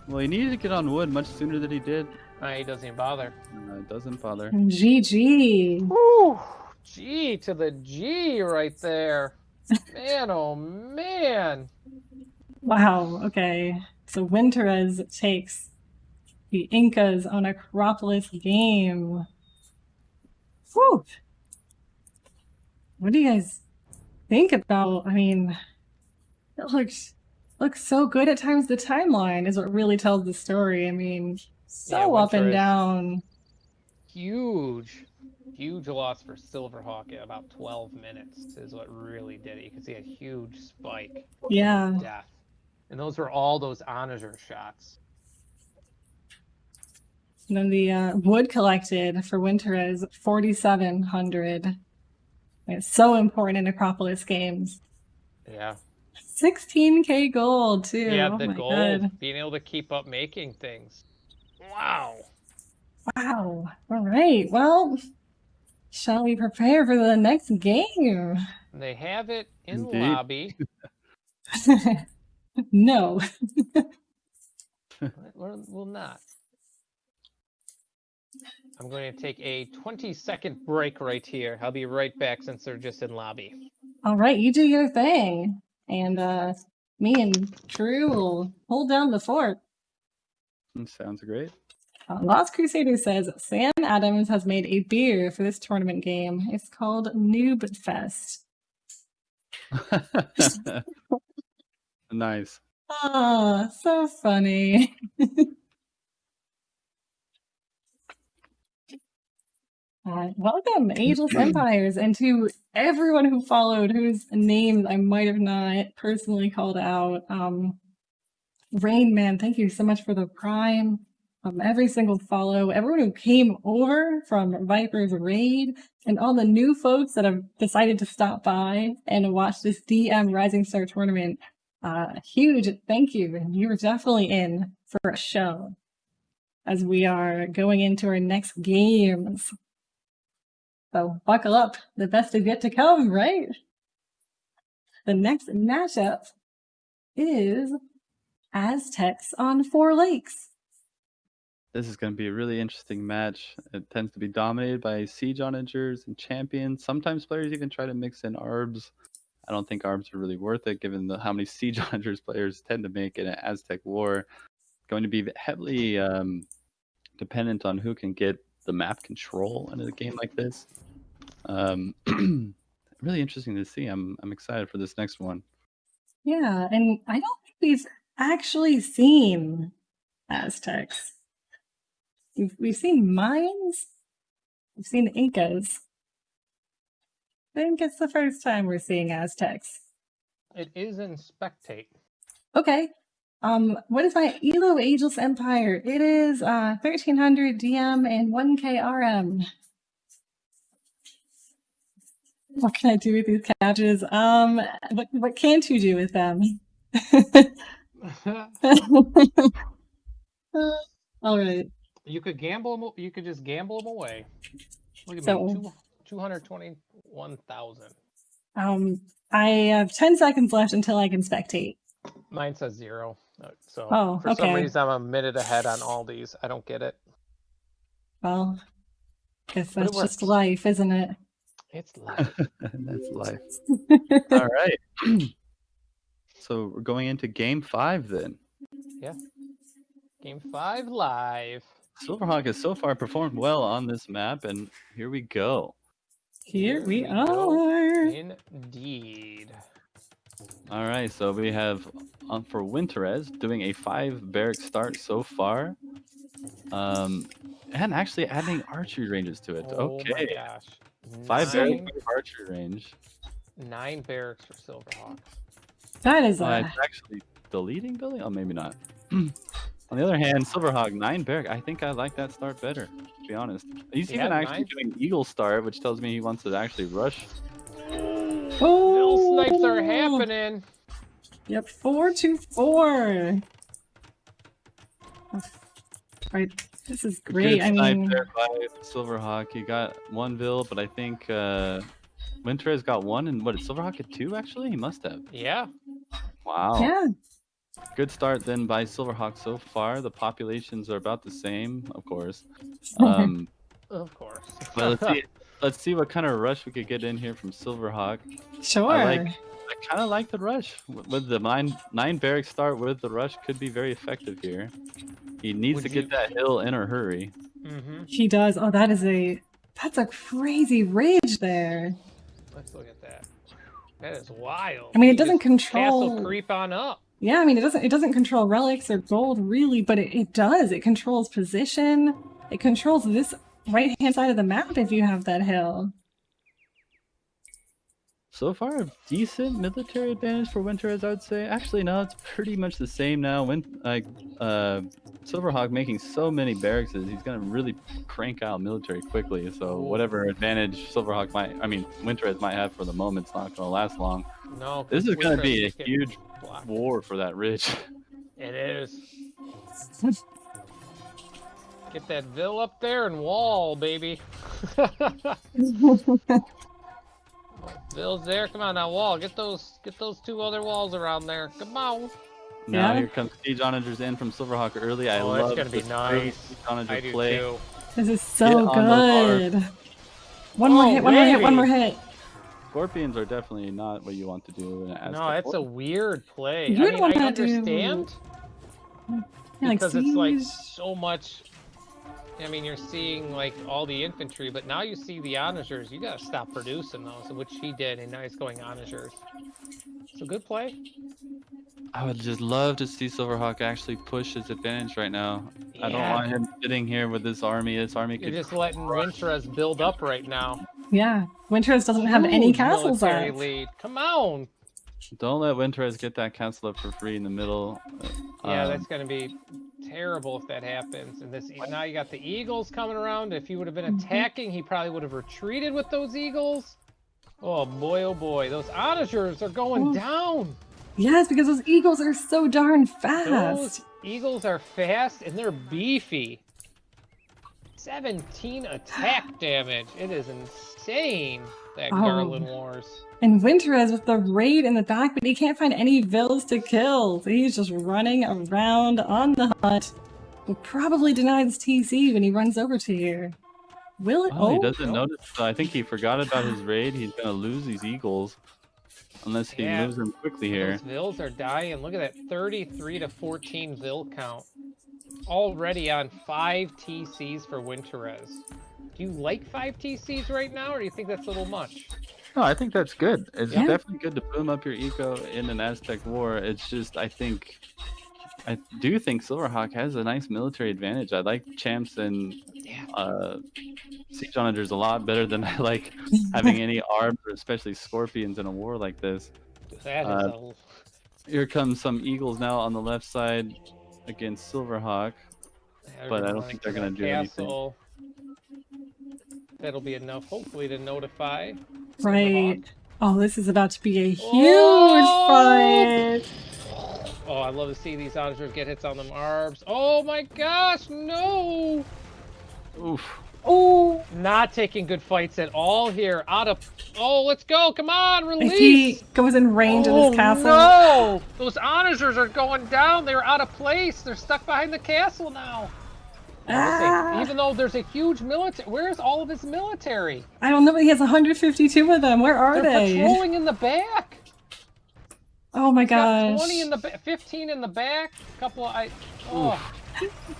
Well, he needed to get on wood much sooner than he did. He doesn't even bother. It doesn't bother. GG. Woo! G to the G right there. Man, oh man. Wow, okay. So Winterez takes the Incas on Acropolis game. Whew. What do you guys think about? I mean, it looks so good at times. The timeline is what really tells the story. I mean, so up and Winterez. down. Huge loss for SilverHawk at about 12 minutes is what really did it. You can see a huge spike. Yeah. Death. And those were all those onager shots. And then the wood collected for Winterez, 4,700. It's so important in Acropolis games. Yeah. 16k gold too. Yeah, Oh the my goal, God. being able to keep up making things. Wow. Wow. All right. Well, shall we prepare for the next game? They have it in Indeed. lobby. No. We'll not. I'm going to take a 20-second break right here. I'll be right back since they're just in lobby. All right, you do your thing. And me and Drew will hold down the fort. Sounds great. Lost Crusader says, Sam Adams has made a beer for this tournament game. It's called Noob Fest. Nice. Oh, so funny. Welcome, Ageless Empires, and to everyone who followed, whose names I might have not personally called out. Rain Man, thank you so much for the prime. Every single follow, everyone who came over from Viper's Raid, and all the new folks that have decided to stop by and watch this DM Rising Star tournament. Huge thank you. You were definitely in for a show as we are going into our next games. So buckle up. The best is yet to come, right? The next matchup is Aztecs on Four Lakes. This is going to be a really interesting match. It tends to be dominated by siege onagers and champions. Sometimes players even try to mix in arbs. I don't think arbs are really worth it given how many siege onagers players tend to make in an Aztec war. Going to be heavily dependent on who can get the map control in a game like this. Really interesting to see. I'm excited for this next one. Yeah, and I don't think we've actually seen Aztecs. We've seen mines. We've seen Incas. I think it's the first time we're seeing Aztecs. It is in Spectate. Okay. What is my Elo Ageless Empire? It is 1300 DM and 1k RM. What can I do with these couches? What can't you do with them? All right. You could gamble them. You could just gamble them away. Look at So- me, 221,000. I have 10 seconds left until I can spectate. Mine says 0. So Oh, for some okay. reason I'm a minute ahead on all these. I don't get it. Well, guess But it that's just works. life, isn't it? It's life. That's life. All right. So we're going into game 5 then. Yeah. Game 5 live. SilverHawk has so far performed well on this map, and here we go. Here we go. are. Indeed. All right, so we have for Winterez doing a 5 barrack start so far, and actually adding archery ranges to it. Oh Okay, my gosh. 5 barracks with archery range. 9 barracks for SilverHawk. That is It's actually the leading building? Oh, maybe not. On the other hand, SilverHawk 9 barrack. I think I like that start better, to be honest. He's even actually doing Eagle start, which tells me he wants to actually rush. Oh, Bill snipes are happening. Yep, 4-4. Right, this is great. Good snipe there by SilverHawk. He got 1 bill, but I think Winterez got 1, and what did SilverHawk get 2? Actually, he must have. Yeah. Wow. Yeah. Good start then by SilverHawk so far. The populations are about the same, of course. Of course. But let's see what kind of rush we could get in here from SilverHawk. Sure. I kind of like the rush. With the 9 barrack start with the rush could be very effective here. He needs to get that hill in a hurry. He does. Oh, that's a crazy ridge there. Let's look at that. That is wild. I mean, it doesn't control castle creep on up. Yeah, I mean, it doesn't control relics or gold really, but it does. It controls position. It controls this right-hand side of the map if you have that hill. So far, a decent military advantage for Winterez, I would say. Actually, no, it's pretty much the same now. SilverHawk making so many barracks, he's gonna really crank out military quickly. So whatever advantage Winterez might have for the moment, it's not gonna last long. No, this is gonna be a huge war for that ridge. It is. Get that Vil up there and wall, baby. Vil's there. Come on now, wall. Get those 2 other walls around there. Come on. Now here comes Siege Onagers in from SilverHawk early. I love it's gonna be nice. Siege Onager I do play. too. This is so good. One more hit. Scorpions are definitely not what you want to do in Aztec. No, that's a weird play. You'd want I to understand. Yeah, because it's like siege. so much. I mean, you're seeing like all the infantry, but now you see the onagers. You gotta stop producing those, which he did, and now he's going onagers. It's a good play. I would just love to see SilverHawk actually push his advantage right now. Yeah. I don't want him sitting here with this army. This army could. You're just letting Winterez build up right now. Yeah, Winterez doesn't have any castles up. Lead. Come on. Don't let Winterez get that castle up for free in the middle. Yeah, that's gonna be terrible if that happens. And now you got the eagles coming around. If he would have been attacking, he probably would have retreated with those eagles. Oh boy, those onagers are going down. Yes, because those eagles are so darn fast. Those eagles are fast and they're beefy. 17 attack damage. It is insane, that Garland Wars. And Winterez with the raid in the back, but he can't find any vills to kill. So he's just running around on the hunt. Will probably deny this TC when he runs over to here. Will it? He doesn't notice. I think he forgot about his raid. He's going to lose these eagles. Unless he moves them quickly here. Those vills are dying. Look at that 33 to 14 vil count. Already on 5 TCs for Winterez. Do you like 5 TCs right now, or do you think that's a little much? No, I think that's good. It's definitely good to boom up your eco in an Aztec war. It's just, I do think SilverHawk has a nice military advantage. I like champs and siege onagers a lot better than I like having any arms, or especially scorpions in a war like this. Here comes some eagles now on the left side against SilverHawk, but I don't think they're going to do anything. That'll be enough, hopefully, to notify. Right. Oh, this is about to be a huge fight. Oh, I love to see these onagers get hits on them arbs. Oh my gosh, no! Oof. Oh! Not taking good fights at all here. Oh, let's go! Come on, release! If he goes in range of his castle. No! Those onagers are going down. They're out of place. They're stuck behind the castle now. Even though there's a huge military, where's all of his military? I don't know, but he has 152 of them. Where are They're they? patrolling in the back. Oh my He's got gosh. 20 in the 15 in the back. A couple of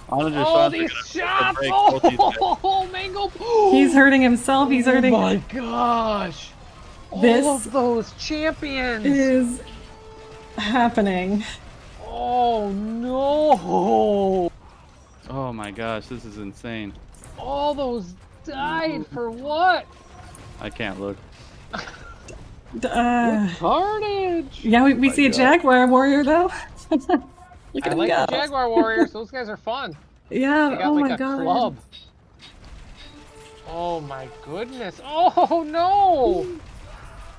Onagers these shots! Oh, Mango! He's hurting himself. He's hurting. Oh my gosh! This all of those champions is happening. Oh no! Oh my gosh, this is insane. All those died for what? I can't look. Carnage! Yeah, we see a Jaguar warrior though. Look at I him like go. the Jaguar Warriors. Those guys are fun. Yeah. They got Oh like my a god. club. Oh my goodness. Oh no!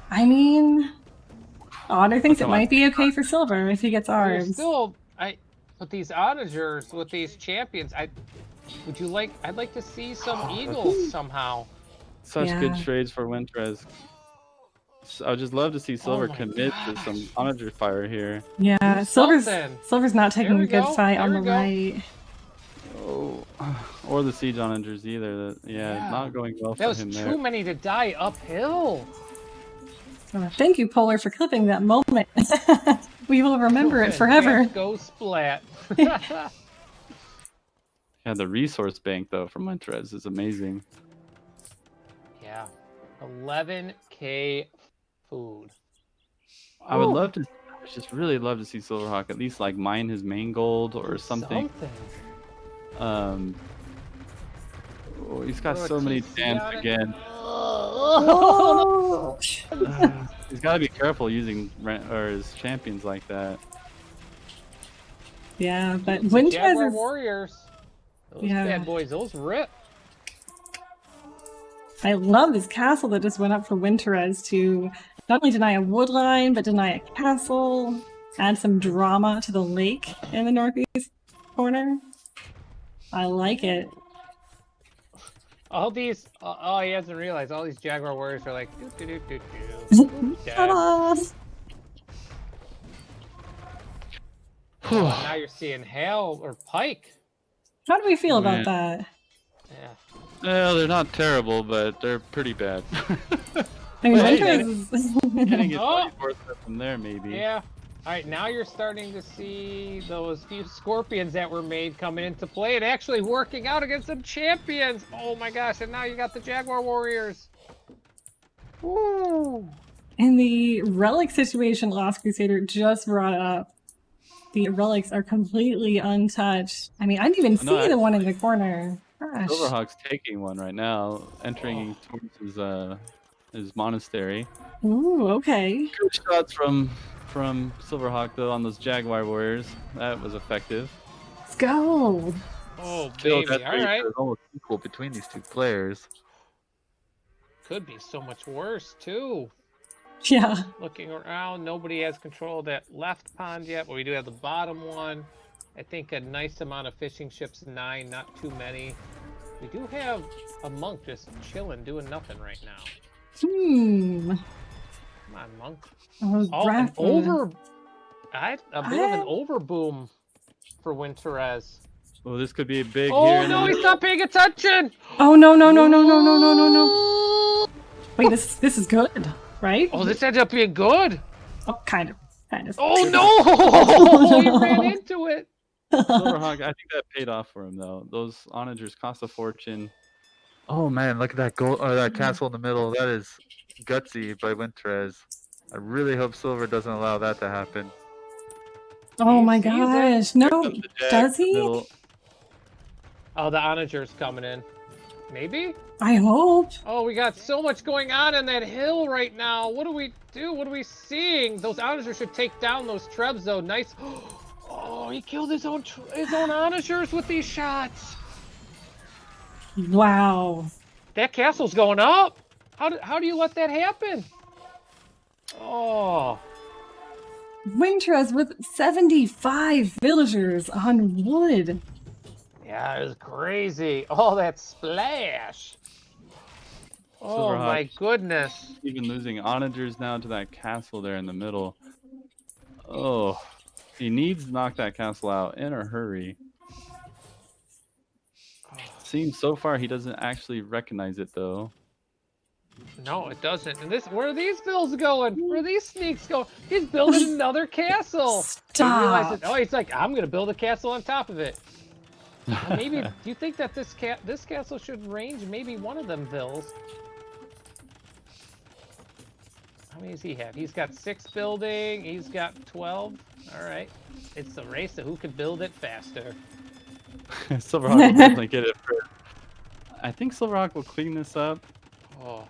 I mean, Otter thinks it might be okay for Silver if he gets arms. Still, with these onagers, with these champions, I'd like to see some eagles somehow. Such good trades for Wintrez. I would just love to see Silver commit to some onager fire here. Yeah, Silver's not taking a good fight on the right. Oh, or the siege onagers either. Not going well for him there. That was too many to die uphill. Thank you, Polar, for clipping that moment. We will remember it forever. Go splat. Yeah, the resource bank though from Wintrez is amazing. Yeah, 11K food. I would just really love to see SilverHawk at least like mine his main gold or something. Oh, he's got so many stamps again. He's got to be careful using his champions like that. Yeah, but Jaguar Wintrez Warriors. Those bad boys, those rip. I love this castle that just went up for Wintrez to not only deny a wood line, but deny a castle, add some drama to the lake in the northeast corner. I like it. All these, he hasn't realized, all these Jaguar Warriors are like, now you're seeing Hail or Pike. How do we feel about that? Yeah. Well, they're not terrible, but they're pretty bad. I mean, Wintrez is... Getting it from there, maybe. Yeah. Alright, now you're starting to see those few scorpions that were made coming into play and actually working out against some champions! Oh my gosh, and now you got the Jaguar Warriors! Woo! In the relic situation Lost Crusader just brought up, the relics are completely untouched. I mean, I didn't even see the one in the corner. Gosh. SilverHawk's taking one right now, entering towards his monastery. Ooh, okay. Good shots from SilverHawk though on those Jaguar Warriors. That was effective. Let's go. Oh baby, alright. It's almost equal between these two players. Could be so much worse too. Yeah. Looking around, nobody has control of that left pond yet, but we do have the bottom one. I think a nice amount of fishing ships, 9, not too many. We do have a monk just chilling, doing nothing right now. Come on, monk. A bit of an overboom for Wintrez. Oh, this could be a big. Oh no, he's not paying attention! Oh no! Wait, this is good, right? Oh, this ended up being good. Oh, kind of. Oh no! He ran into it. SilverHawk, I think that paid off for him though. Those onagers cost a fortune. Oh man, look at that gold or that castle in the middle. That is gutsy by Wintrez. I really hope Silver doesn't allow that to happen. Oh my gosh. No, does he? Oh, the onager's coming in. Maybe? I hope. Oh, we got so much going on in that hill right now. What do we do? What are we seeing? Those onagers should take down those trebs though. Nice. Oh, he killed his own onagers with these shots. Wow. That castle's going up. How do you let that happen? Oh. Wintrez with 75 villagers on wood. Yeah, it was crazy. Oh, that splash. Oh my goodness. Even losing onagers now to that castle there in the middle. Oh, he needs to knock that castle out in a hurry. seems so far he doesn't actually recognize it though. No, it doesn't. And where are these bills going? Where are these sneaks going? He's building another castle. He realizes, Stop. oh, he's like, I'm gonna build a castle on top of it. Maybe. Do you think that this castle should range maybe one of them bills? How many does he have? He's got 6 building. He's got 12. All right. It's a race to who can build it faster. SilverHawk will definitely get it first. I think SilverHawk will clean this up. Oh.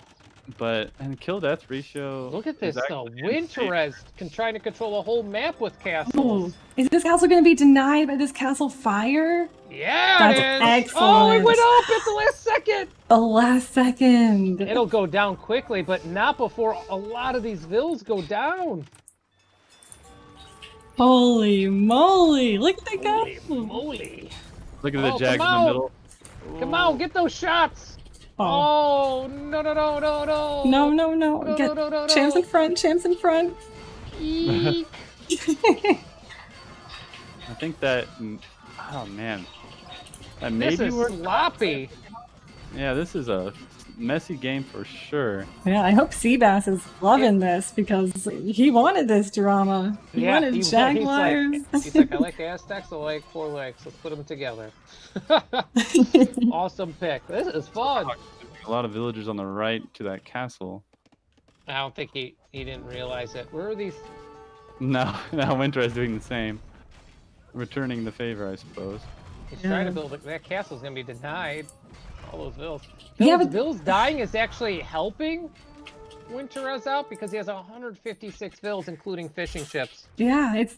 And kill death ratio. Look at this though. insane. Winterez can try to control a whole map with castles. Ooh. Is this castle going to be denied by this castle fire? Yeah, That's it is. excellent. Oh, it went up at the last second. The last second. It'll go down quickly, but not before a lot of these vills go down. Holy moly! Look at that Holy go! moly. Look at the Oh, Jags in come the on. middle. Come on, get those shots. Oh, no, no, no, no, no. No, no, no! No, Get no, no, no, champs no. in front! Champs in front! Eek. I think that. Oh man. That This maybe is works. sloppy. Yeah, this is a messy game for sure. Yeah, I hope CBass is loving this because he wanted this drama. He wanted Jaguars. He's like, I like Aztecs, I like 4 legs. Let's put them together. Awesome pick. This is fun. A lot of villagers on the right to that castle. I don't think he didn't realize it. Where are these? Now Winter is doing the same. Returning the favor, I suppose. He's trying to build that castle's gonna be denied. All those vills. Yeah, but Vills dying is actually helping Winterez out because he has 156 vills, including fishing ships. yeah, it's.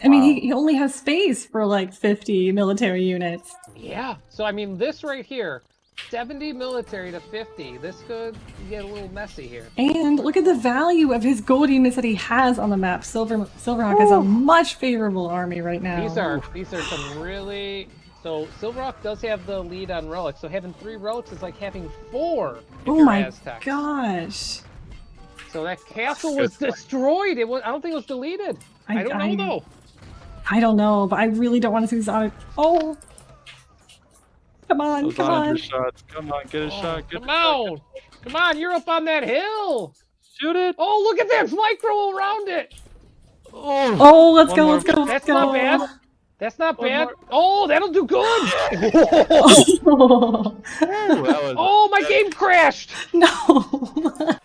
I mean, he only has space for like 50 military units. Yeah. So I mean, this right here, 70 military to 50. This could get a little messy here. And look at the value of his gold units that he has on the map. SilverHawk has a much favorable army right now. These are some really. So SilverHawk does have the lead on relics. So having 3 relics is like having 4. if Oh you're my Aztecs. gosh! So that castle was destroyed. It was. I don't think it was deleted. I don't know though. I don't know, but I really don't want to see this on. Oh! Come on! Those Come on! shots. Come on, get a shot. Get Come on! Come on! You're up on that hill. Shoot it. Oh, look at that micro around it. Oh, let's One go! more. Let's go! That's Let's go! not bad. That's not bad. Oh, that'll do good. Oh, That was Oh, my game crashed. no!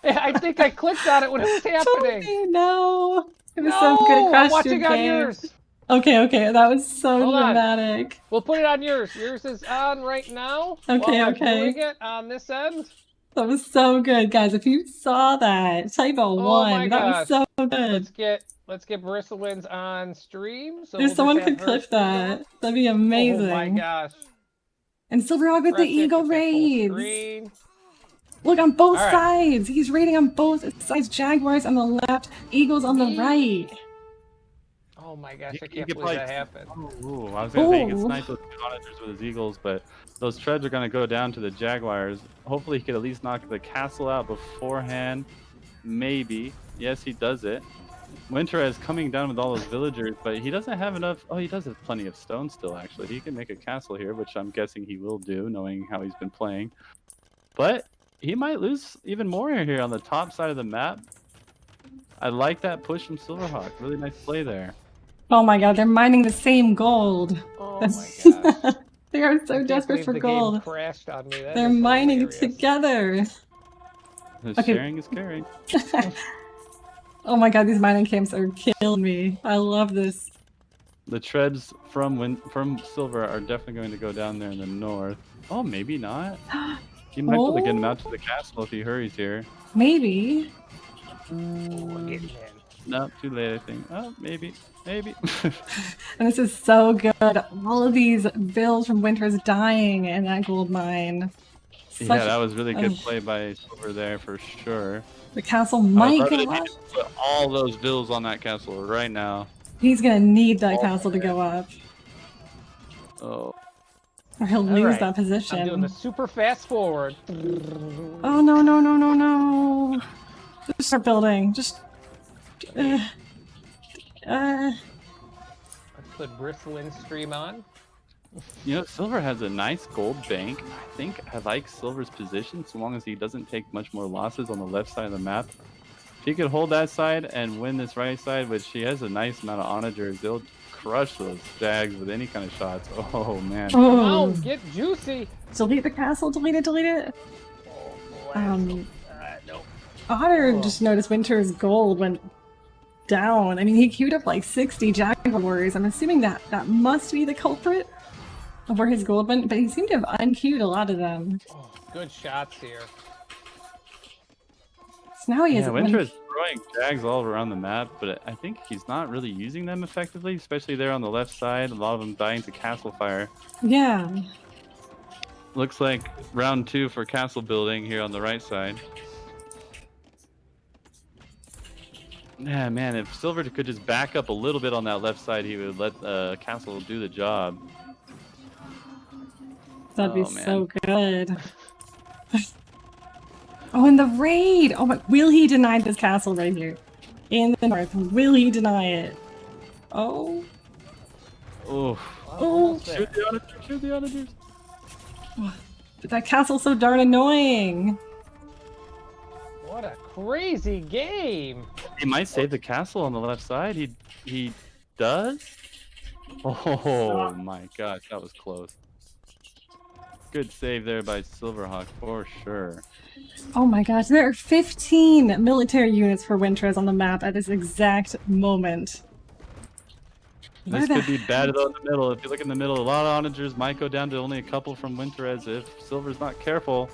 I think I clicked on it when it was happening. Tony, no! It was No, so good. It I'm crashed watching your on game. yours. Okay, that was so Hold on. dramatic. We'll put it on yours. Yours is on right now. Okay, while okay. I'm doing it on this end. That was so good, guys. If you saw that, typo my 1. That was so good. Let's get Bristlewind on stream. So If we'll someone just could have her clip stream that, that'd be up. amazing. Oh my gosh. And SilverHawk with the Press it, Eagle it's at full raids. screen. Look on both All right. sides. He's raiding on both sides. Jaguars on the left, Eagles on the right. Oh my gosh, I You can't could believe that probably- happened. Ooh, I was gonna say he gets Ooh. nice with monitors with his eagles, but those treads are gonna go down to the Jaguars. Hopefully he could at least knock the castle out beforehand. Maybe. Yes, he does it. Winter is coming down with all those villagers, but he doesn't have enough. Oh, he does have plenty of stone still, actually. He can make a castle here, which I'm guessing he will do, knowing how he's been playing. But he might lose even more here on the top side of the map. I like that push from SilverHawk. Really nice play there. Oh my god, they're mining the same gold. Oh my gosh. They are I so can't desperate believe for the game gold. crashed on me. That They're is mining hilarious. together. The Okay. sharing is caring. Oh my god, these mining camps are killing me. I love this. The treads from Silver are definitely going to go down there in the north. Oh, maybe not. He might be able to get him out to the castle if he hurries here. Maybe. We're getting in. No, too late, I think. Oh, maybe. Maybe. And this is so good. All of these bills from Winter's dying in that gold mine. Yeah, Such- that was really good Ugh. play by Silver there for sure. The castle I would might love go it if he up. just put all those bills on that castle right now. He's gonna need that Oh, castle to go up. Oh, Or he'll lose Alright, that I'm doing position. the super fast forward. Oh no. Just start building. Just Let's put Bristlewind stream on. You know, Silver has a nice gold bank. I think I like Silver's position so long as he doesn't take much more losses on the left side of the map. If he could hold that side and win this right side, which he has a nice amount of onagers, they'll crush those Jags with any kind of shots. Oh, man. Come Oh, on, get juicy. delete the castle, delete it, delete it. Oh, No. Oh. Just noticed Winter's gold went down. I mean, he queued up like 60 Jaguar warriors. I'm assuming that must be the culprit of where his gold went, but he seemed to have unqueued a lot of them. Oh, good shots here. So now he has Winter is throwing Jags all around the map, but I think he's not really using them effectively, especially there on the left side. A lot of them dying to castle fire. Yeah. Looks like round 2 for castle building here on the right side. Yeah, man, if Silver could just back up a little bit on that left side, he would let castle do the job. That'd be so good. Oh, and the raid! Oh my, will he deny this castle right here? In the north, will he deny it? Oh. Oh. Oh. Shoot the onagers, shoot the onagers. But that castle's so darn annoying. What a crazy game. He might save the castle on the left side. He does? Oh my gosh, that was close. Good save there by SilverHawk for sure. Oh my gosh, there are 15 military units for Winter's on the map at this exact moment. This could be bad though in the middle. If you look in the middle, a lot of onagers might go down to only a couple from Winter's if Silver's not careful.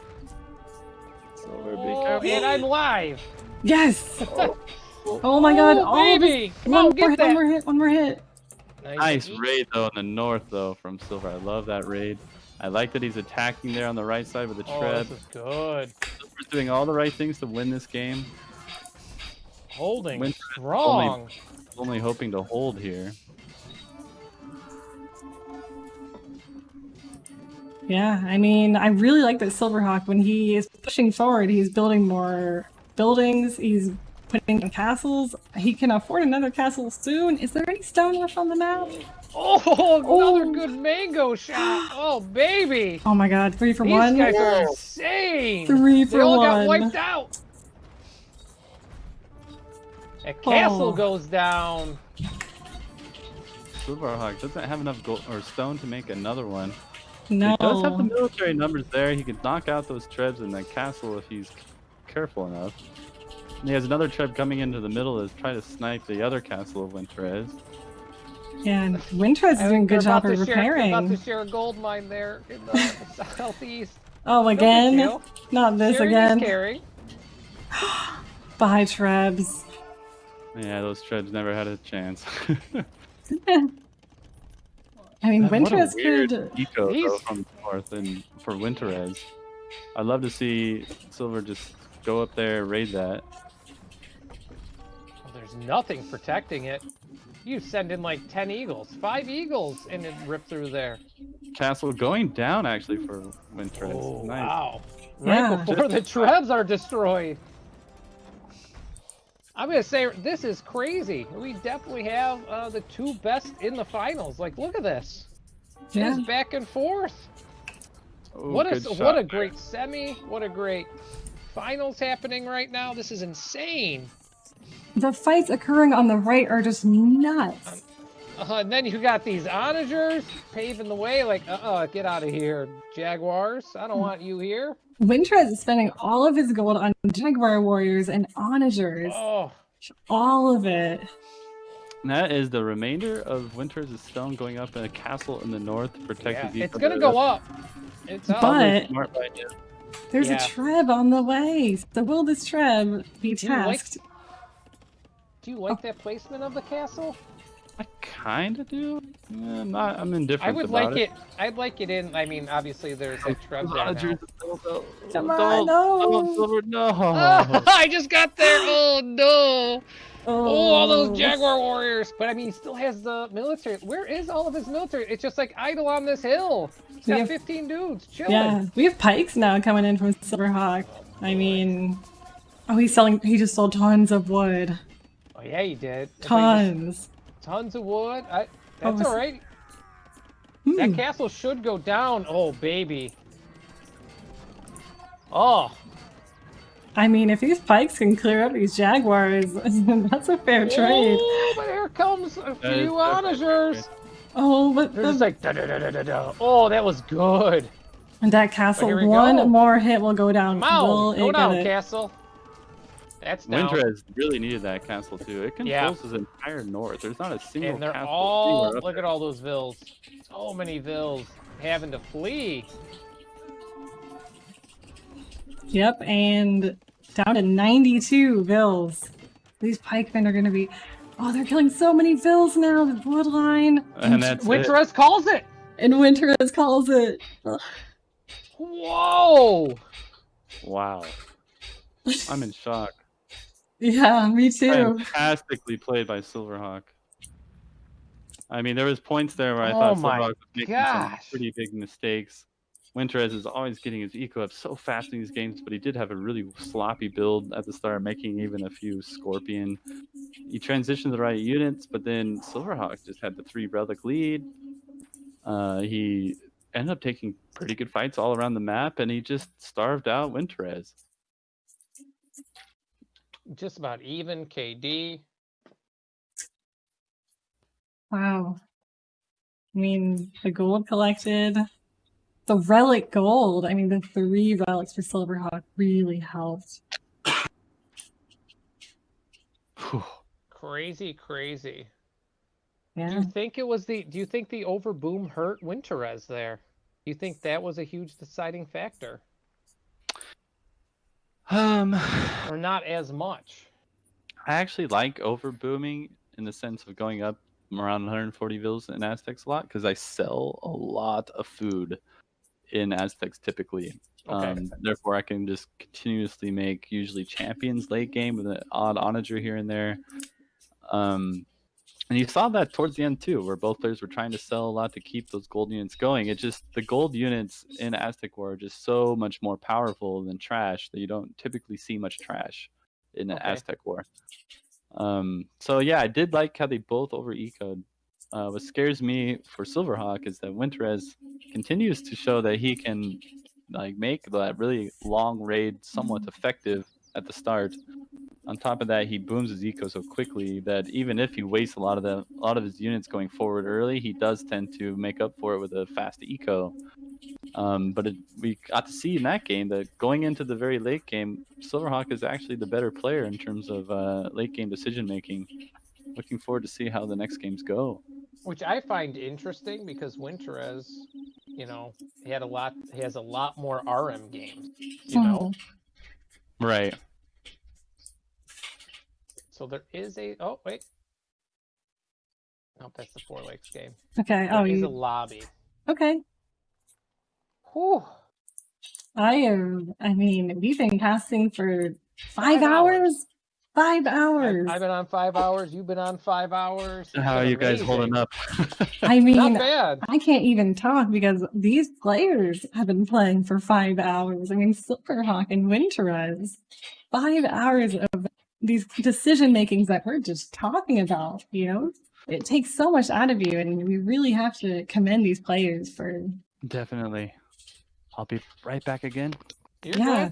Silver, be careful. And I'm live. Yes! Oh my god, oh, baby! Come on, get that. One more hit. Nice raid though in the north though from Silver. I love that raid. I like that he's attacking there on the right side with the treb. This is good. Silver's doing all the right things to win this game. Holding Winter strong. Only hoping to hold here. Yeah, I mean, I really like that SilverHawk, when he is pushing forward, he's building more buildings, he's putting in castles. He can afford another castle soon. Is there any stone left on the map? Oh, another good mango shot. Oh, baby. Oh my god, 3 for These 1. guys are insane. 3 for they all 1. got wiped out. That castle goes down. SilverHawk doesn't have enough gold or stone to make another one. No. He does have the military numbers there. He could knock out those trebs in that castle if he's careful enough. And he has another treb coming into the middle to try to snipe the other castle of Winterez. Yeah, and Winterez is doing a good job of repairing. About to share a gold mine there in the southeast. Oh, again? Not this again. Bye, trebs. Yeah, those trebs never had a chance. I mean, Winterez could eco though, from the north and for Winterez. I'd love to see Silver just go up there, raid that. Well, there's nothing protecting it. You send in like 10 eagles, 5 eagles, and it rip through there. Castle going down actually for Winterez. Oh, nice. wow. Right before the trebs are destroyed. I'm going to say, this is crazy. We definitely have the 2 best in the finals. Like, look at this. It's back and forth. Oh, what a great semi. What a great finals happening right now. This is insane. The fights occurring on the right are just nuts. And then you got these onagers paving the way. Like, get out of here, Jaguars. I don't want you here. Winterez is spending all of his gold on Jaguar warriors and onagers. Oh. All of it. And that is the remainder of Winter's stone going up in a castle in the north to protect his It's gonna go up. It's up. But right there's a treb on the way. So will this treb be tasked? Do you like that placement of the castle? I kind of do. Yeah, I'm indifferent. I would about like it. I'd like it in. I mean, obviously there's a treb there now. Come on, no! No! I just got there. Oh no! Oh, all those Jaguar warriors. But I mean, he still has the military. Where is all of his military? It's just like idle on this hill. He's got 15 dudes chilling. Yeah, we have pikes now coming in from SilverHawk. I mean, he just sold tons of wood. Oh yeah, he did. Tons. Tons of wood. That's all right. That castle should go down. Oh, baby. Oh. I mean, if these pikes can clear up these jaguars, that's a fair trade. Oh, but here comes a That is few definitely a fair onagers. Oh, but They're just like, da da da da da da. Oh, that was good. and that castle, here we one go. more hit will go down. Go Will it down, get it? castle. That's down. Winterez really needed that castle too. It controls his entire north. There's not a single And they're castle all, anywhere up look there. at all those vills. So many vills having to flee. Yep, and down to 92 vills. These pikemen are going to be... Oh, they're killing so many vills now, the bloodline. And that's it. Winterez calls it. And Winterez calls it. Whoa. Wow. I'm in shock. Yeah, me too. Fantastically played by SilverHawk. I mean, there was points there where I Oh thought my SilverHawk was making some gosh. pretty big mistakes. Winterez is always getting his eco up so fast in these games, but he did have a really sloppy build at the start, making even a few Scorpion. He transitioned the right units, but then SilverHawk just had the 3 relic lead. He ended up taking pretty good fights all around the map, and he just starved out Winterez. Just about even, KD. Wow. I mean, the gold collected. The relic gold. I mean, the 3 relics for SilverHawk really helped. Crazy, crazy. Yeah. Do you think it was the? Do you think the overboom hurt Winterez there? Do you think that was a huge deciding factor, or not as much? I actually like overbooming in the sense of going up around 140 vills in Aztecs a lot because I sell a lot of food in Aztecs typically. Okay. Therefore, I can just continuously make usually champions late game with an odd onager here and there. And you saw that towards the end too, where both players were trying to sell a lot to keep those gold units going. It just, the gold units in Aztec War are just so much more powerful than trash that you don't typically see much trash in the Aztec War. So yeah, I did like how they both over-ecoed. What scares me for SilverHawk is that Winterez continues to show that he can like make that really long raid somewhat effective at the start. On top of that, he booms his eco so quickly that even if he wastes a lot of his units going forward early, he does tend to make up for it with a fast eco. But we got to see in that game that going into the very late game, SilverHawk is actually the better player in terms of late game decision making. Looking forward to see how the next games go. Which I find interesting because Winterez, you know, he has a lot more RM games, you know. Right. So there is a oh wait. Nope, that's the 4 Lakes game. Okay. There is a lobby. Okay. Whew. I mean, we've been casting for 5 hours. 5 hours. I've been on 5 hours. You've been on 5 hours. How are you guys holding up? I mean, not bad. I can't even talk because these players have been playing for 5 hours. I mean, SilverHawk and Winterez. 5 hours of these decision makings that we're just talking about, you know? It takes so much out of you, and we really have to commend these players for... Definitely. I'll be right back again. Yeah.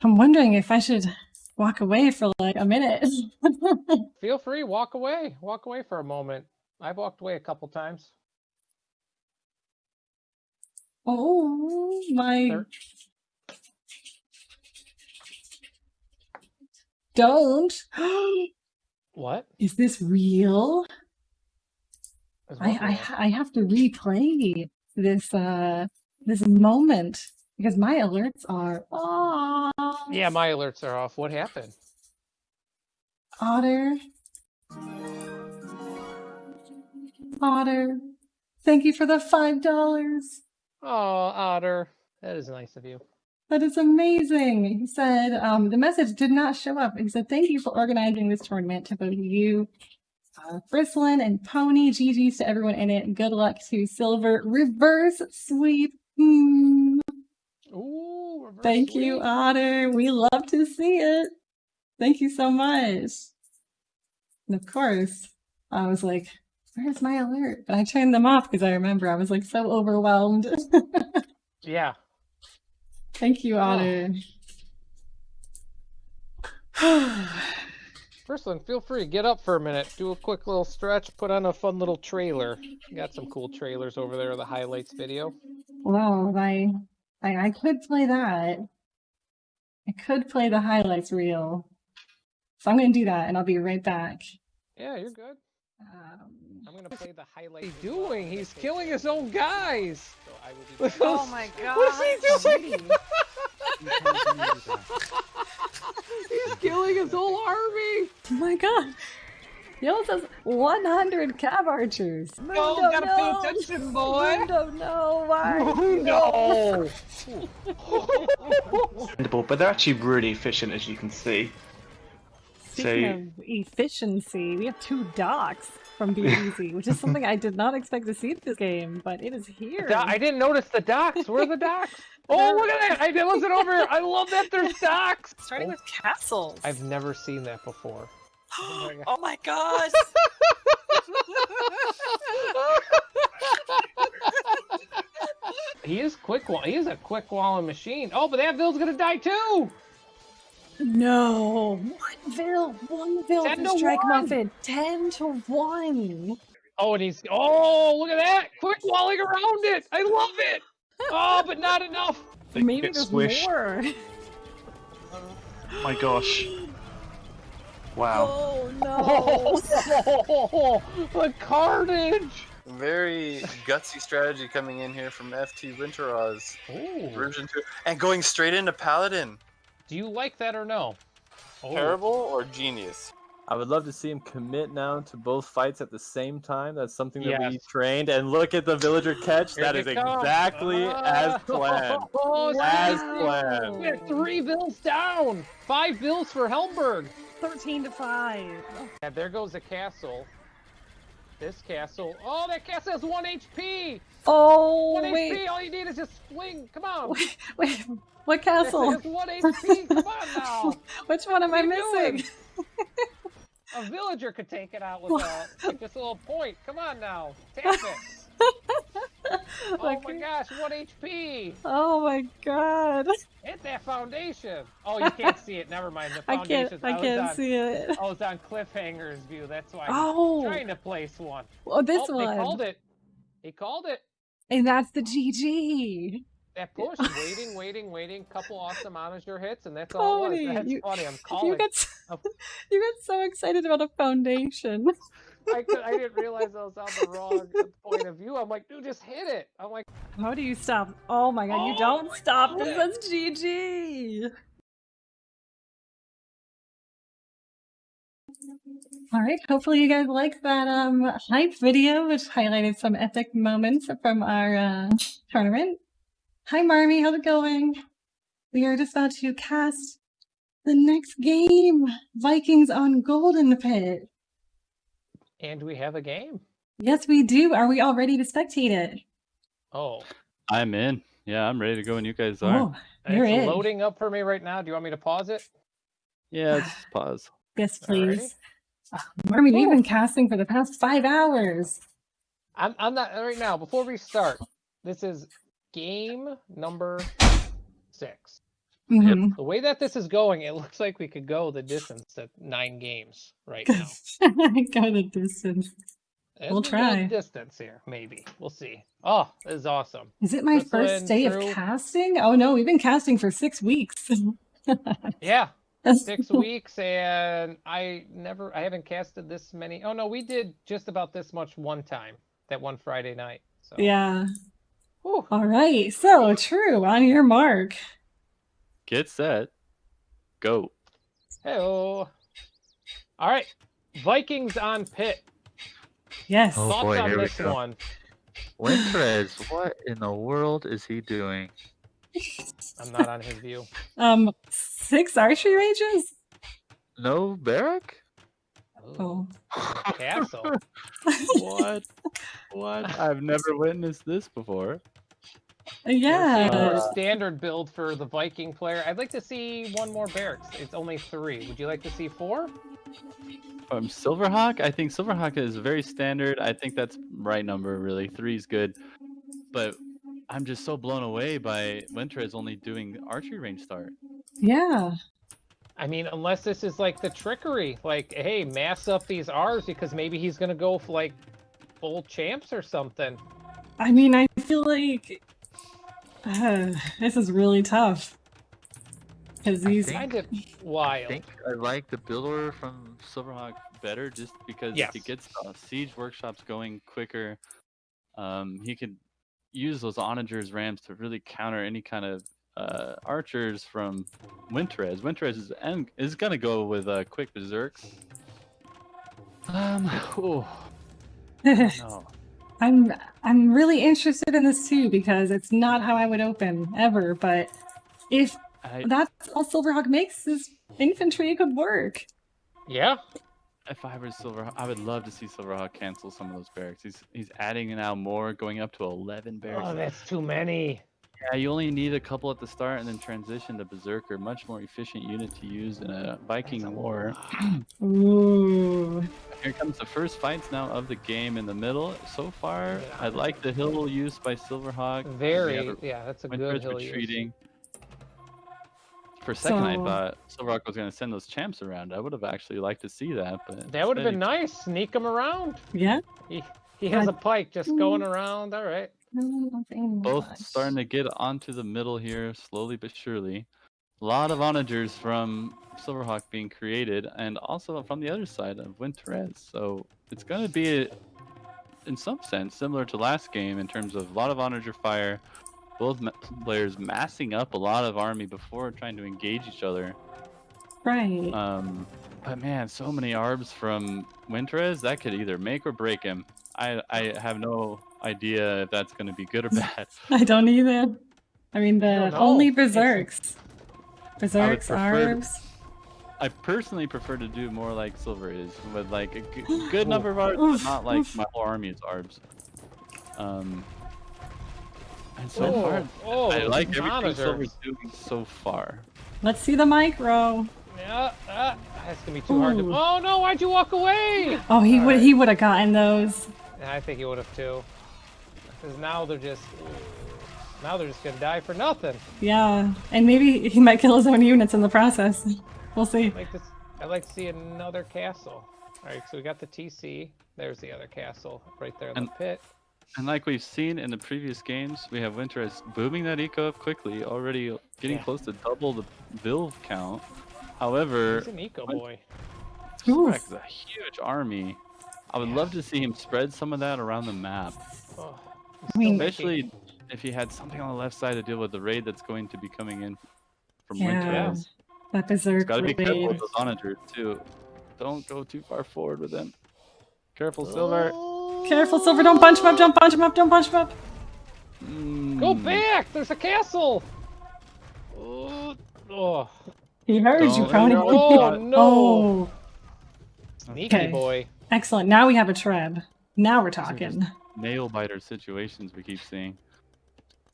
I'm wondering if I should walk away for like a minute. Feel free, walk away. Walk away for a moment. I've walked away a couple times. Oh my... Don't. What? Is this real? I have to replay this this moment because my alerts are off. Yeah, my alerts are off. What happened? Otter. Thank you for the $5. Oh, Otter. That is nice of you. That is amazing. He said, the message did not show up. He said, thank you for organizing this tournament to both you, Bristlin and Pony. GG's to everyone in it. Good luck to Silver. Reverse sweep. Ooh, reverse Thank sweep. you, Otter. We love to see it. Thank you so much. And of course, I was like, Where's my alert? But I turned them off because I remember I was like so overwhelmed. Yeah. Thank you, Otter. Firstling, feel free, get up for a minute, do a quick little stretch, put on a fun little trailer. Got some cool trailers over there, the highlights video. Well, I could play that. I could play the highlights reel. So I'm going to do that, and I'll be right back. Yeah, you're good. I'm going to play the highlights. What's he doing? He's killing his own guys. So I will be Oh my god. What's he doing? He's killing his whole army. Oh my god. Yellow says 100 cav archers. No, gotta pay attention, boy. No, why? No. But they're actually really efficient, as you can see. Speaking of efficiency, we have 2 docks from BBZ, which is something I did not expect to see this game, but it is here. I didn't notice the docks. Where are the docks? Oh, look at that! I wasn't over. I love that there's docks. Starting with castles. I've never seen that before. Oh my god. He is quick. He is a quick walling machine. Oh, but that Ville's gonna die too. No. One Ville 10 for to Strike 1. Muffin. 10 to 1. Oh, and he's. Oh, look at that! Quick walling around it. I love it. Oh, but not enough. They Maybe get there's squished. more. My gosh. Wow. Oh no. Oh, the carnage. Very gutsy strategy coming in here from FT Winteroz. Ooh. Version 2. And going straight into Paladin. Do you like that or no? Oh. Terrible or genius? I would love to see him commit now to both fights at the same time. That's something that we Yes. trained. And look at the villager catch. Here That they is come. exactly as planned. Oh, As wow. planned. We had 3 bills down. 5 bills for Helmberg. 13 to 5. And there goes the castle. This castle. Oh, that castle has 1 HP. Oh, 1 wait. HP. All you need is just fling. Come on. Wait, what castle? It has 1 HP. Come on now. Which one am I What are you missing? A villager could take it out with like this little point. Come on now. Tap it. Oh my Okay. gosh, 1 HP. Oh my god. Hit that foundation. Oh, you can't see it. Never mind. The I foundation's can't see it. Oh, it's on Cliffhanger's view. That's why Oh. I'm trying to place one. Oh, this Oh, one. He called it. He called it. And that's the GG. That push, waiting. Couple awesome Onager hits, and that's all it Cody, was. That's funny. I'm calling. You got so excited about a foundation. I didn't realize I was on the wrong point of view. I'm like, dude, just hit it. I'm like, How do you stop? Oh my god, you Oh don't my stop. God. This is GG. All right, hopefully you guys liked that hype video, which highlighted some epic moments from our tournament. Hi Marmy, how's it going? We are just about to cast the next game, Vikings on Golden Pit. and we have a game. Yes, we do. Are we all ready to spectate it? Oh, I'm in. Yeah, I'm ready to go when you guys are. Oh, you're it's in. loading up for me right now. Do you want me to pause it? Yeah, let's pause. Yes, Alrighty. please. Marmy, we've Ooh. been casting for the past 5 hours. I'm not right now. Before we start, this is game number 6. Mhm. The way that this is going, it looks like we could go the distance at 9 games right now. Go the distance. It's We'll a good try. distance here, maybe. We'll see. Oh, this is awesome. Is it my Let's first win day through. of casting? Oh no, we've been casting for 6 weeks. Yeah, 6 weeks, and I haven't casted this many. Oh no, we did just about this much one time, that one Friday night. So Yeah. Whew. All right. So true. On your mark. Get set. Go. Hello. All right, Vikings on pit. Yes. Oh, Thoughts boy, on here we this go. one? Winterez, what in the world is he doing? I'm not on his view. 6 archery ranges? No barrack? Oh. Castle. What? What? I've never witnessed this before. Yeah. Standard build for the Viking player. I'd like to see one more barracks. It's only 3. Would you like to see 4? From SilverHawk, I think SilverHawk is very standard. I think that's right number, really. 3 is good. But I'm just so blown away by Winter's only doing archery range start. Yeah. I mean, unless this is like the trickery. Like, hey, mass up these R's because maybe he's going to go for like full champs or something. I mean, I feel like this is really tough. Because these Kind of I wild. think I like the build order from SilverHawk better just because Yes. he gets siege workshops going quicker. He could use those onagers rams to really counter any kind of archers from Winterez. Winterez is gonna go with quick berserks. Oh, no. I'm really interested in this too because it's not how I would open ever, but if that's all SilverHawk makes is infantry, it could work. Yeah. If I were SilverHawk, I would love to see SilverHawk cancel some of those barracks. He's adding now more, going up to 11 barracks. Oh, that's too many. Yeah, you only need a couple at the start and then transition to Berserker. Much more efficient unit to use in a Viking war. Ooh. Here comes the first fights now of the game in the middle. So far, I like the hill use by SilverHawk. Very, yeah, that's a good Winter's hill use. retreating. For a second, I So- thought SilverHawk was going to send those champs around. I would have actually liked to see that, but That would have been instead nice. Sneak him around. Yeah. He has a pike just going around. All right. both starting to get onto the middle here, slowly but surely. A lot of onagers from SilverHawk being created, and also from the other side of Winterez. So it's going to be, in some sense, similar to last game in terms of a lot of onager fire. Both players massing up a lot of army before trying to engage each other. Right. But man, so many arbs from Winterez, that could either make or break him. I have no idea if that's going to be good or bad. I don't either. I mean, don't know. only berserks. Berserks, prefer- arbs. I personally prefer to do more like Silver is, with like a good number of arbs, but not like my whole army is arbs. And so far, I like everything Silver's doing so far. Let's see the micro. Yeah, that's gonna be too hard to. Ooh. Oh no! Why'd you walk away? Oh, he would have gotten those. Yeah, I think he would have too. Because now they're just gonna die for nothing. Yeah, and maybe he might kill his own units in the process. We'll see. I'd like to see another castle. All right, so we got the TC. There's the other castle right there in the pit. And like we've seen in the previous games, we have Winterez booming that eco up quickly, already getting close to double the build count. However, He's an eco boy. SilverHawk is a huge army. I would love to see him spread some of that around the map. Oh, I mean, especially if he had something on the left side to deal with the raid that's going to be coming in from yeah, Winterez. that berserk Gotta be careful raid. with those onagers too. Don't go too far forward with them. Careful, Silver. Careful, Silver! Don't punch him up! Don't punch him up! Don't punch him up! Go back! There's a castle. Oh, He heard you, Don't- Pony. Oh, no. Oh, sneaky Okay. boy. excellent. Now we have a treb. Now we're talking. nail biter situations we keep seeing.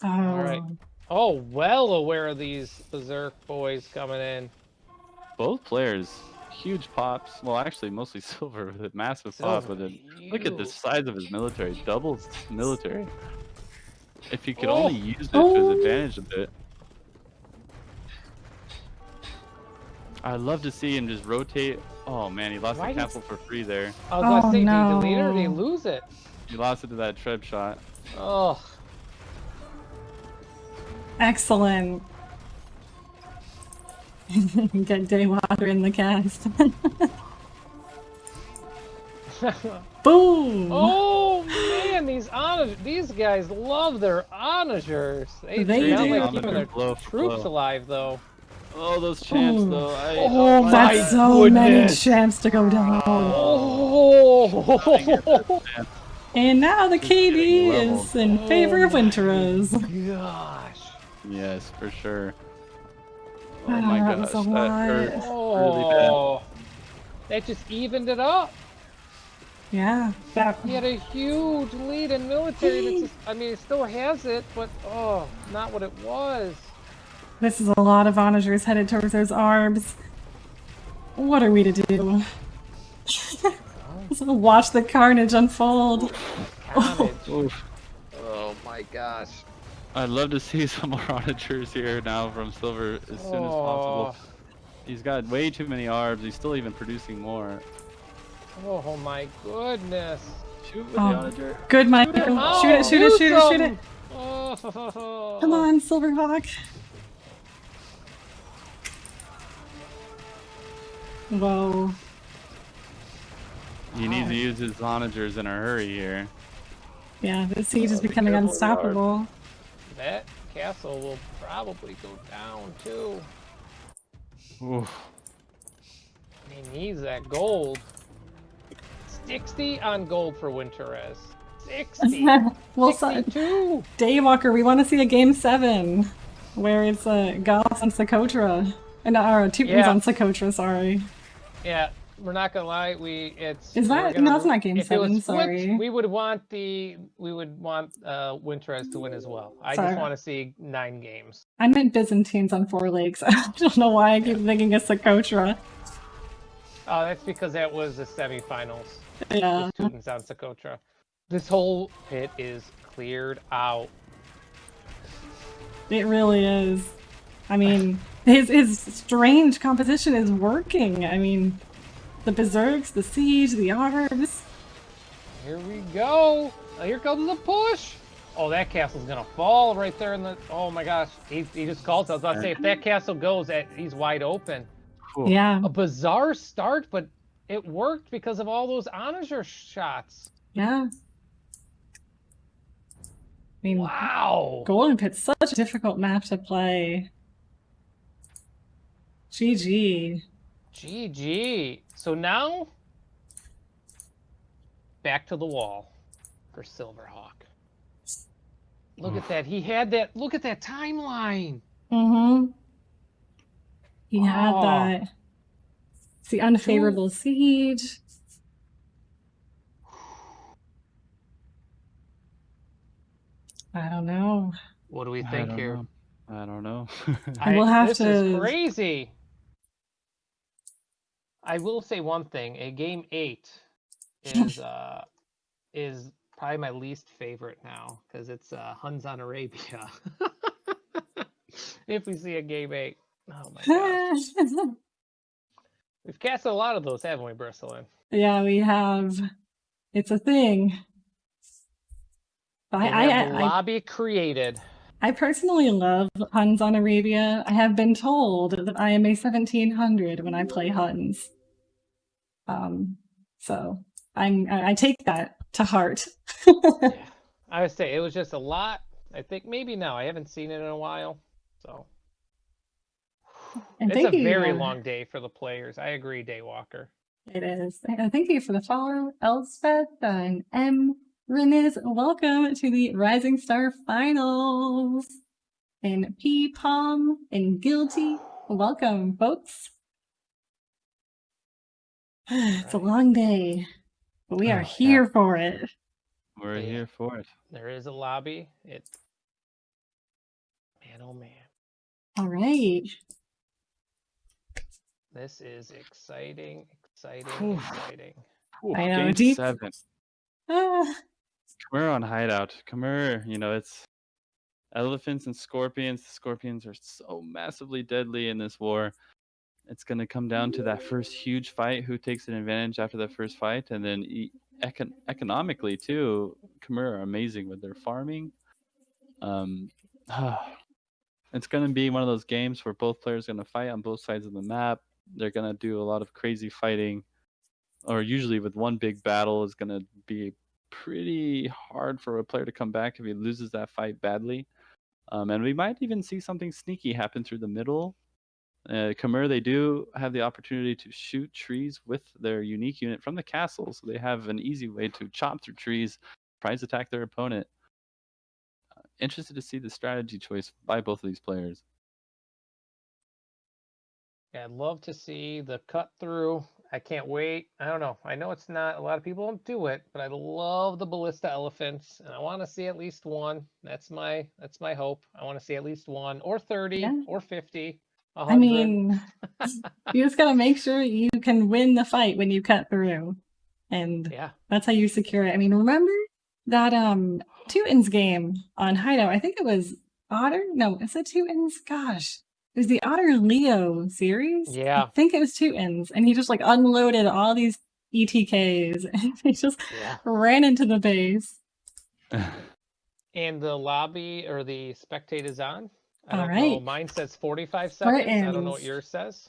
Oh. All right. Oh, well aware of these berserk boys coming in. Both players, huge pops. Well, actually, mostly Silver with a massive pop with it. Look at the huge. size of his military. Doubles military. If he could Oh. only use it to his advantage a bit. I'd love to see him just rotate. Oh man, he lost Why the does- castle for free there. I was gonna Oh, say, no. did he delete it or did he lose it? He lost it to that treb shot. Oh, Excellent. Get Daywater in the cast. Boom! oh man, these guys love their onagers. They sound do. like keeping their Blow for troops blow. alive though. Oh, those champs Ooh. though. Oh my That's so many goodness. champs to go down. Oh, And now the KD getting is in favor of Winterez. gosh. Yes, for sure. Oh my that gosh, was a that lot. hurts really bad. Oh, that just evened it up. Yeah. That, He had a huge lead in military. And it's just, I mean, it still has it, but oh, not what it was. this is a lot of onagers headed towards those arbs. What are we to do? Just watch the carnage unfold. Carnage. Oof. Oh my gosh. I'd love to see some more onagers here now from Silver as soon as possible. He's got way too many arbs. He's still even producing more. Oh my goodness. Shoot with the onager. Good, Michael. Shoot it, shoot it, shoot it, shoot it. Oh. Come on, SilverHawk. Whoa. He needs to use his onagers in a hurry here. Yeah, the siege is becoming unstoppable. That castle will probably go down too. Oof. He needs that gold. 60 on gold for Winterez. 60. Well, 62. Daywalker, we want to see a game 7 where it's Goths on Socotra. Or Teutons on Socotra, sorry. Yeah, we're not gonna lie. Is that no? It's not game 7. Sorry. We would want Winterez to win as well. I just want to see 9 games. I meant Byzantines on 4 legs. I don't know why I keep thinking of Socotra. Oh, that's because that was the semifinals. Yeah. Teutons on Socotra. This whole pit is cleared out. It really is. I mean, his strange composition is working. I mean, the berserks, the siege, the arbs. Here we go. Here comes the push. Oh, that castle's gonna fall right there in the. Oh my gosh, he just called. I was about to say, if that castle goes, he's wide open. Yeah. A bizarre start, but it worked because of all those onager shots. Yeah. I mean, wow. Golden Pit's such a difficult map to play. GG. GG. So now, back to the wall for SilverHawk. Look at that. He had that. Look at that timeline. Mm-hmm. He had that. It's the unfavorable siege. I don't know. What do we think here? I don't know. This is crazy. I will say one thing. A game 8 is probably my least favorite now because it's Huns on Arabia. If we see a game 8. Oh my gosh. We've casted a lot of those, haven't we, Bristolin? Yeah, we have. It's a thing. I lobby created. I personally love Huns on Arabia. I have been told that I am a 1700 when I play Huns. So I take that to heart. Yeah. I would say it was just a lot. I think maybe now. I haven't seen it in a while. So it's a very long day for the players. I agree, Daywalker. It is. Thank you for the follow, Elspeth and M. Reniz. Welcome to the Rising Star Finals. And P. Palm and Guilty. Welcome, folks. It's a long day, but we are here for it. We're here for it. There is a lobby. It's man, oh man. All right. This is exciting. I Game know. Deep. 7. Khmer on Hideout. Khmer, it's elephants and scorpions. The scorpions are so massively deadly in this war. It's going to come down to that first huge fight. Who takes an advantage after the first fight? And then economically, too, Khmer are amazing with their farming. It's going to be one of those games where both players are going to fight on both sides of the map. They're going to do a lot of crazy fighting. Or usually with one big battle is going to be pretty hard for a player to come back if he loses that fight badly. And we might even see something sneaky happen through the middle. Khmer, they do have the opportunity to shoot trees with their unique unit from the castle, so they have an easy way to chop through trees, surprise attack their opponent. Interested to see the strategy choice by both of these players. Yeah, I'd love to see the cut through I can't wait. I don't know. I know it's not a lot of people don't do it, but I love the ballista elephants, and I want to see at least one. That's my hope. I want to see at least one, or 30, Yeah. or 50, I 100. mean, you just gotta make sure you can win the fight when you cut through, and yeah, that's how you secure it. I mean, remember that Teutons game on Hideout? I think it was Otter. No, is it Teutons? Gosh, it was the Otter Leo series. Yeah. I think it was Teutons, and he just like unloaded all these ETKs, and he just ran into the base. And the lobby or the spectate is on. I All don't know. right. Mine says 45 seconds. I don't know what ends. yours says.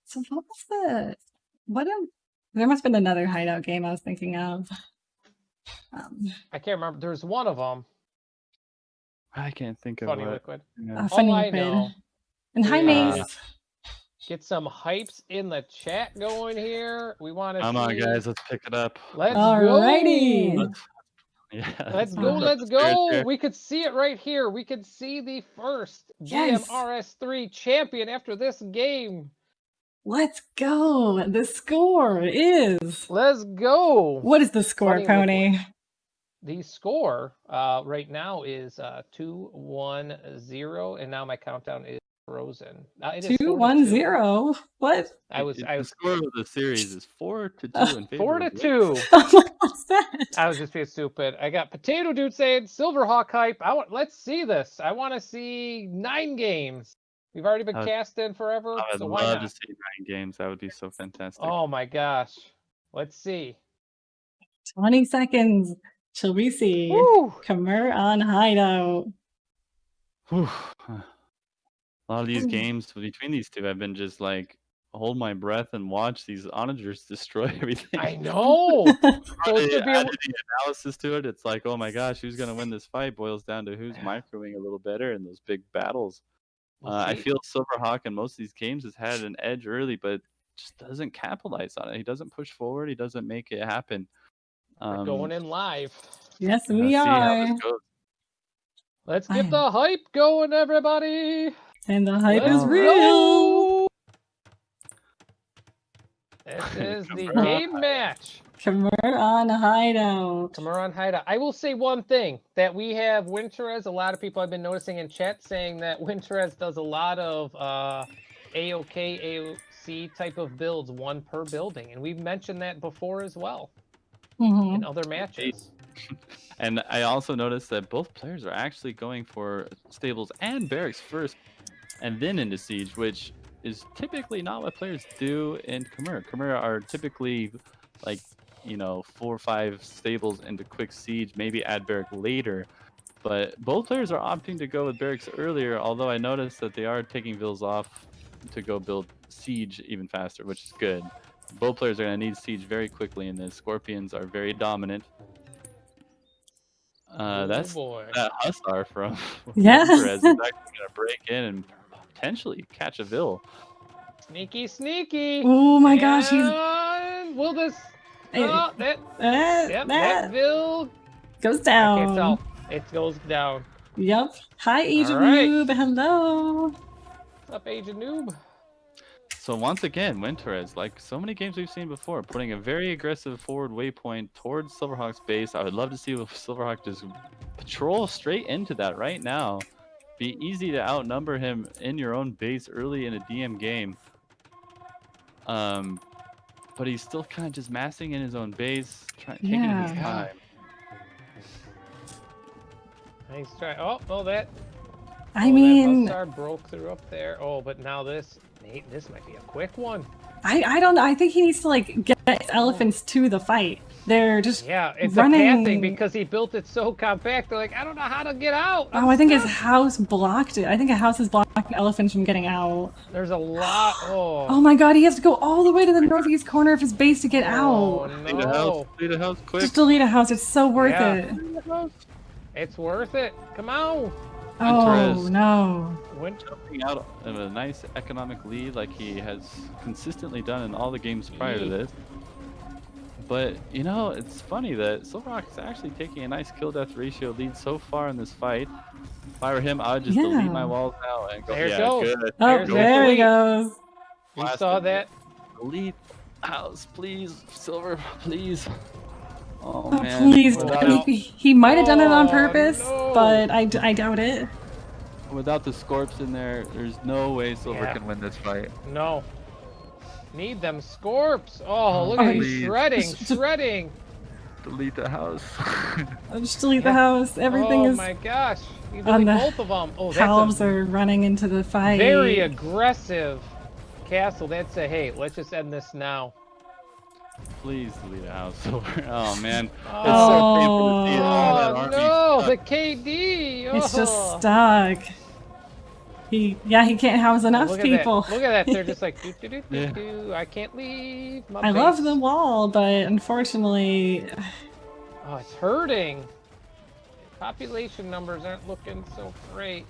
So what was the there must have been another Hideout game I was thinking of. I can't remember. There's one of them. I can't think of Funny what. Liquid. Yeah. Funny All I Liquid. know And High is- Maze. Get some hypes in the chat going here. We want to Come on, guys, let's pick it up. Let's Alrighty. go. Yeah. Let's go, go. put Let's the spirit go. there. We could see it right here. We could see the first Yes. DMRS3 champion after this game. Let's go. The score is. Let's go. What is the score, Funny Pony? Liquid. The score right now is 2-1-0, and now my countdown is frozen. It is 2-1-0. What? I was The score of the series is 4-2 in favor 4-2. What's that? I was just being stupid. I got Potato Dude saying SilverHawk hype. Let's see this. I want to see 9 games. We've already been cast in forever, I would so why love not? to see 9 games. That would be so fantastic. Oh my gosh. Let's see. 20 seconds till we see Woo! Khmer on Hideout. Whew. A lot of these games between these two, I've been just like hold my breath and watch these onagers destroy everything. I know. So it should be added the analysis to it. It's like, oh my gosh, who's gonna win this fight? Boils down to who's microing a little better in those big battles. I feel SilverHawk in most of these games has had an edge early, but just doesn't capitalize on it. He doesn't push forward. He doesn't make it happen. We're going in live. Yes, Let's we see how are. this goes. Let's get the hype going, everybody. And the hype Let's is real. go. This is the Khmer. game match. Khmer on Hideout. Khmer on Hideout. I will say one thing, that we have Winterez. A lot of people I've been noticing in chat saying that Winterez does a lot of AOK, AOC type of builds, 1 per building. And we've mentioned that before as well in other matches. And I also noticed that both players are actually going for stables and barracks first, and then into siege, which is typically not what players do in Khmer. Khmer are typically like, 4 or 5 stables into quick siege, maybe add barrack later. But both players are opting to go with barracks earlier, although I noticed that they are taking vills off to go build siege even faster, which is good. Both players are going to need siege very quickly in this. Scorpions are very dominant. That's that Hussar from Yes. Winterez is actually going to break in and potentially catch a vill. Sneaky, sneaky. Oh my gosh, he's And will this? Oh, that that Vil goes I down. can't tell. It goes down. Yep. Hi, Agent Alright. Noob. Hello. What's up, Agent Noob? So once again, Winterez, like so many games we've seen before, putting a very aggressive forward waypoint towards SilverHawk's base. I would love to see if SilverHawk just patrol straight into that right now. Be easy to outnumber him in your own base early in a DM game. But he's still kind of just massing in his own base, taking his time. Nice try. Oh, that. I mean, that Hussar broke through up there. Oh, but now this might be a quick one. I don't know. I think he needs to like get elephants to the fight. They're just It's running. a passing because he built it so compact. They're like, I don't know how to get out. Oh, I think his house blocked it. I think a house is blocking elephants from getting out. There's a lot. Oh my god, he has to go all the way to the northeast corner of his base to get out. No. Lead a house quick. Just delete a house. It's so worth Yeah. it. It's worth it. Come on. Oh no. Jumping out of a nice economic lead like he has consistently done in all the games prior to this. But, it's funny that SilverHawk is actually taking a nice kill-death ratio lead so far in this fight. If I were him, I would just delete my walls now and go, There it yeah, goes. good. Oh, there he goes. You saw that? Delete. house, please, Silver, please. Oh, Oh, man. please. Without, He might have done it on Oh, purpose, no. but I doubt it. without the Scorps in there, there's no way Silver Yeah. can win this fight. No. Need them Scorps. Oh, look Oh, at him please. shredding. Delete the house. I'll just delete the house. Everything oh is. my gosh. You on delete the both of them. Oh, Halves that's a are running into the fight. very aggressive castle. That's a, hey, let's just end this now. Please delete a house, Silver. Oh, man. Oh, It's so painful to see all that army no, stuck. the KD. It's Oh. just stuck. He can't house enough Look people. At that. Look at that. They're just like, doo, doo, doo, doo, Yeah. doo. I can't leave. My I love base. the wall, but unfortunately, Oh, it's hurting. Population numbers aren't looking so great.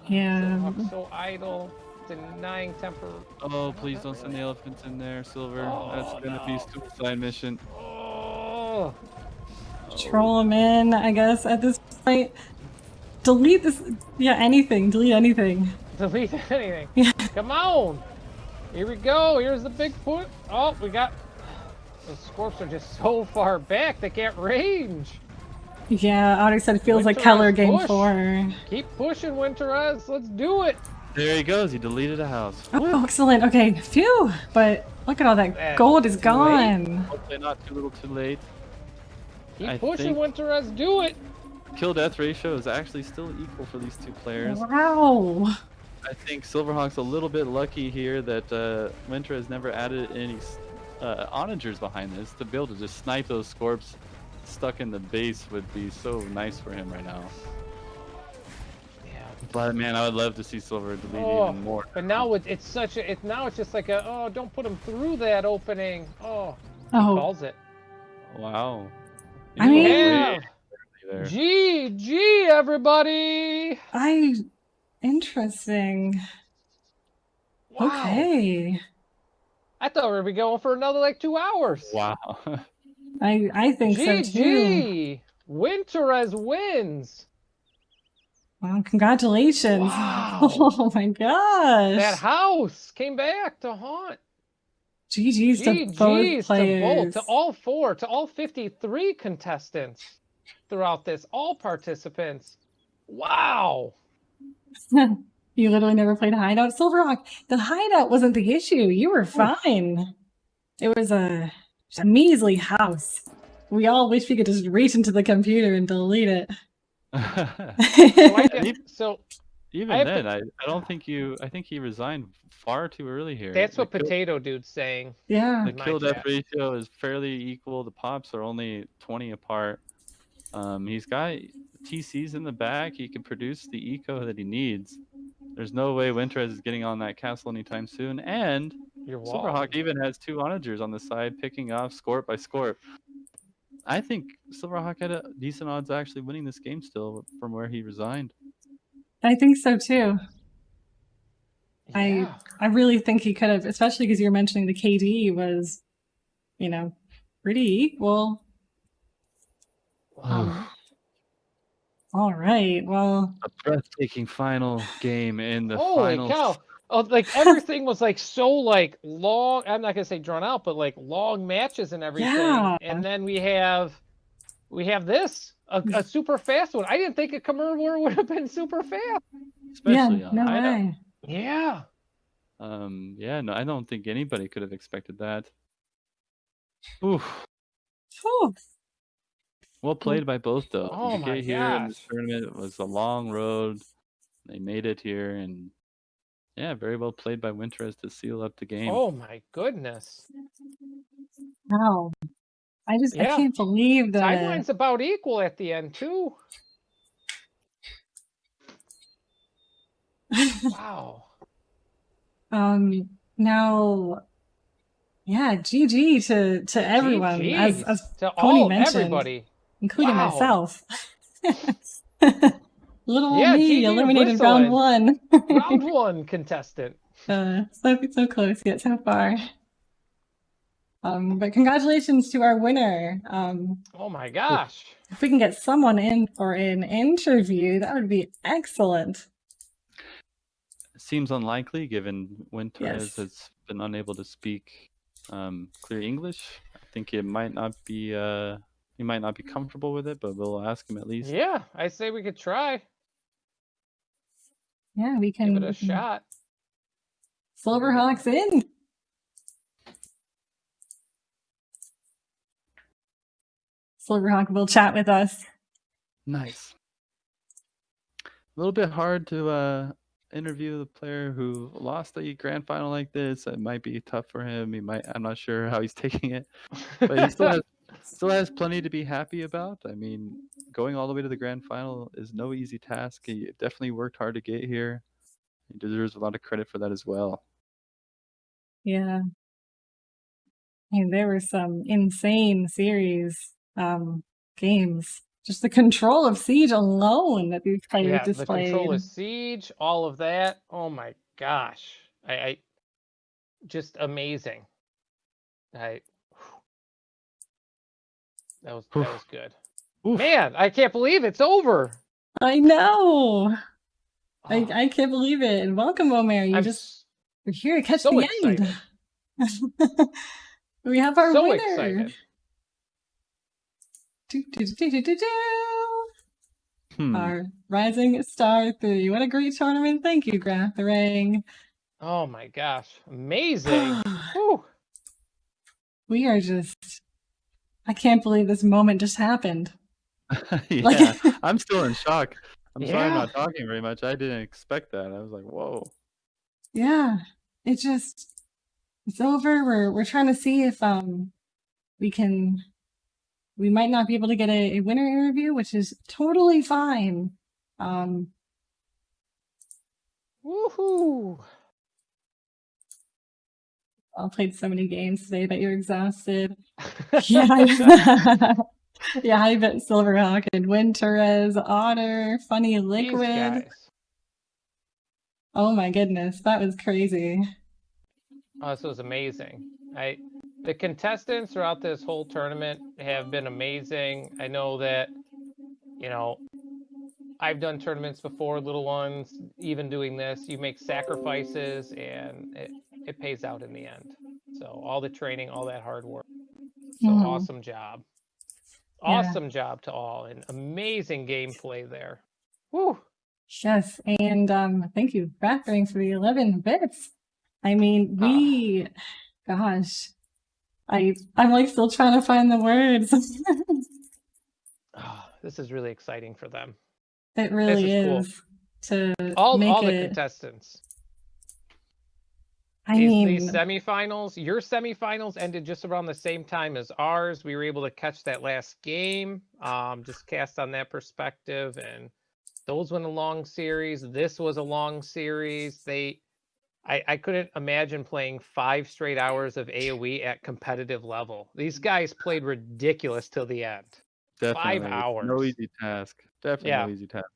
yeah. So idle, denying temper. Oh, please don't send the elephants in there, Silver. Oh, That's gonna be no. suicide mission. Oh, Troll him in, I guess, at this point. Delete this. Yeah, anything. Delete anything. delete anything. Yeah. Come on. Here we go. Here's the big put. Oh, we got. The Scorps are just so far back. They can't range. Yeah, Audrey said it feels like Winterez Keller game push. 4. Keep pushing, Winterez. Let's do it. There he goes. He deleted a house. Oh, excellent. Okay, phew. But look at all that gold is Too late. gone. Hopefully not too little too late. Keep I pushing, think- Winterez. Do it. Kill death ratio is actually still equal for these two players. Wow. I think Silverhawk's a little bit lucky here that Winter has never added any onagers behind this. To be able to just snipe those Scorps stuck in the base would be so nice for him right now. Yeah. But man, I would love to see Silver delete Oh, even more. but now it's such a. Now it's just like a. Oh, don't put him through that opening. Oh. He Oh, calls it. Wow. I mean- Yeah. There. GG, everybody. interesting. Wow. Okay. I thought we were going for another like 2 hours. Wow. I think so too. GG. Winterez wins. Well, congratulations. Wow. Oh my gosh. That house came back to haunt. GG's to both players. to all 4, to all 53 contestants throughout this, all participants. Wow. You literally never played Hideout. SilverHawk, the Hideout wasn't the issue. You were fine. It was a measly house. We all wish we could just reach into the computer and delete it. So Even I have then, to- I don't think I think he resigned far too early here. that's what The kill- Potato Dude's saying. Yeah. The in my kill death chat. ratio is fairly equal. The pops are only 20 apart. He's got TCs in the back. He can produce the eco that he needs. There's no way Winterez is getting on that castle anytime soon. And Your wall. Silverhawk even has 2 onagers on the side, picking off Scorp by Scorp. I think Silverhawk had a decent odds of actually winning this game still from where he resigned. I think so too. Yeah. I really think he could have, especially because you were mentioning the KD was, pretty equal. All right. Well, A breathtaking final game in the Holy finals. cow. Oh, like everything was like so like long. I'm not gonna say drawn out, but like long matches and everything. Yeah. And then we have this a super fast one. I didn't think a Khmer War would have been super fast. Especially yeah, on no Hideout. way. Yeah. Yeah, no, I don't think anybody could have expected that. Oof. Whew. Well played by both, though. Oh to my get here in this gosh. tournament, it was a long road. They made it here, and yeah, very well played by Winterez to seal up the game. Oh my goodness. Wow. I Yeah. can't believe that. Timeline's about equal at the end too. Wow. Now, yeah, GG to everyone, GGs as to Pony all mentioned, everybody. including Wow. myself. Little Yeah, old me GG eliminated Bristlin. round 1. Round 1 contestant. So close yet so far. But congratulations to our winner. Oh my gosh. If we can get someone in for an interview, that would be excellent. Seems unlikely given Winterez Yes. has been unable to speak clear English. I think it might not be he might not be comfortable with it, but we'll ask him at least. Yeah, I say we could try. Yeah, we Give can. it a shot. SilverHawk's in. SilverHawk will chat with us. Nice. A little bit hard to interview the player who lost a grand final like this. It might be tough for him. I'm not sure how he's taking it, but he still has plenty to be happy about. I mean, going all the way to the grand final is no easy task. He definitely worked hard to get here. He deserves a lot of credit for that as well. Yeah. I mean, there were some insane series games. Just the control of Siege alone that these players Yeah, displayed. the control of Siege, all of that. Oh my gosh. I just amazing. That was good. Oof. Man, I can't believe it's over. I know. Oh, I can't believe it. And welcome, Omer. You're here to catch so the excited. end. We have our so winner. excited. Our Rising Star 3. What a great tournament. Thank you, Grathering. Oh my gosh. Amazing. Whew. We are just... I can't believe this moment just happened. Yeah, I'm still in shock. I'm sorry I'm Yeah. not talking very much. I didn't expect that. I was like, whoa. Yeah, it's over. We're trying to see if we might not be able to get a winner interview, which is totally fine. Woohoo! I played so many games today that you're exhausted. Yeah, yeah, I bet SilverHawk and Winterez, Otter, Funny Liquid. These guys. Oh my goodness, that was crazy. Oh, this was amazing. The contestants throughout this whole tournament have been amazing. I know that, I've done tournaments before, little ones, even doing this. You make sacrifices and it pays out in the end. So all the training, all that hard work. So awesome job. Awesome job to all, and amazing gameplay there. Woo! Yes, and thank you, Grathering, for the 11 bits. I mean, gosh, I'm like still trying to find the words. This is really exciting for them. It really is. Cool. To all make the contestants. These semifinals, your semifinals ended just around the same time as ours. We were able to catch that last game, just cast on that perspective, and those went a long series. This was a long series. I couldn't imagine playing 5 straight hours of AoE at competitive level. These guys played ridiculous till the end. Definitely. 5 hours. No easy task. Definitely no easy task.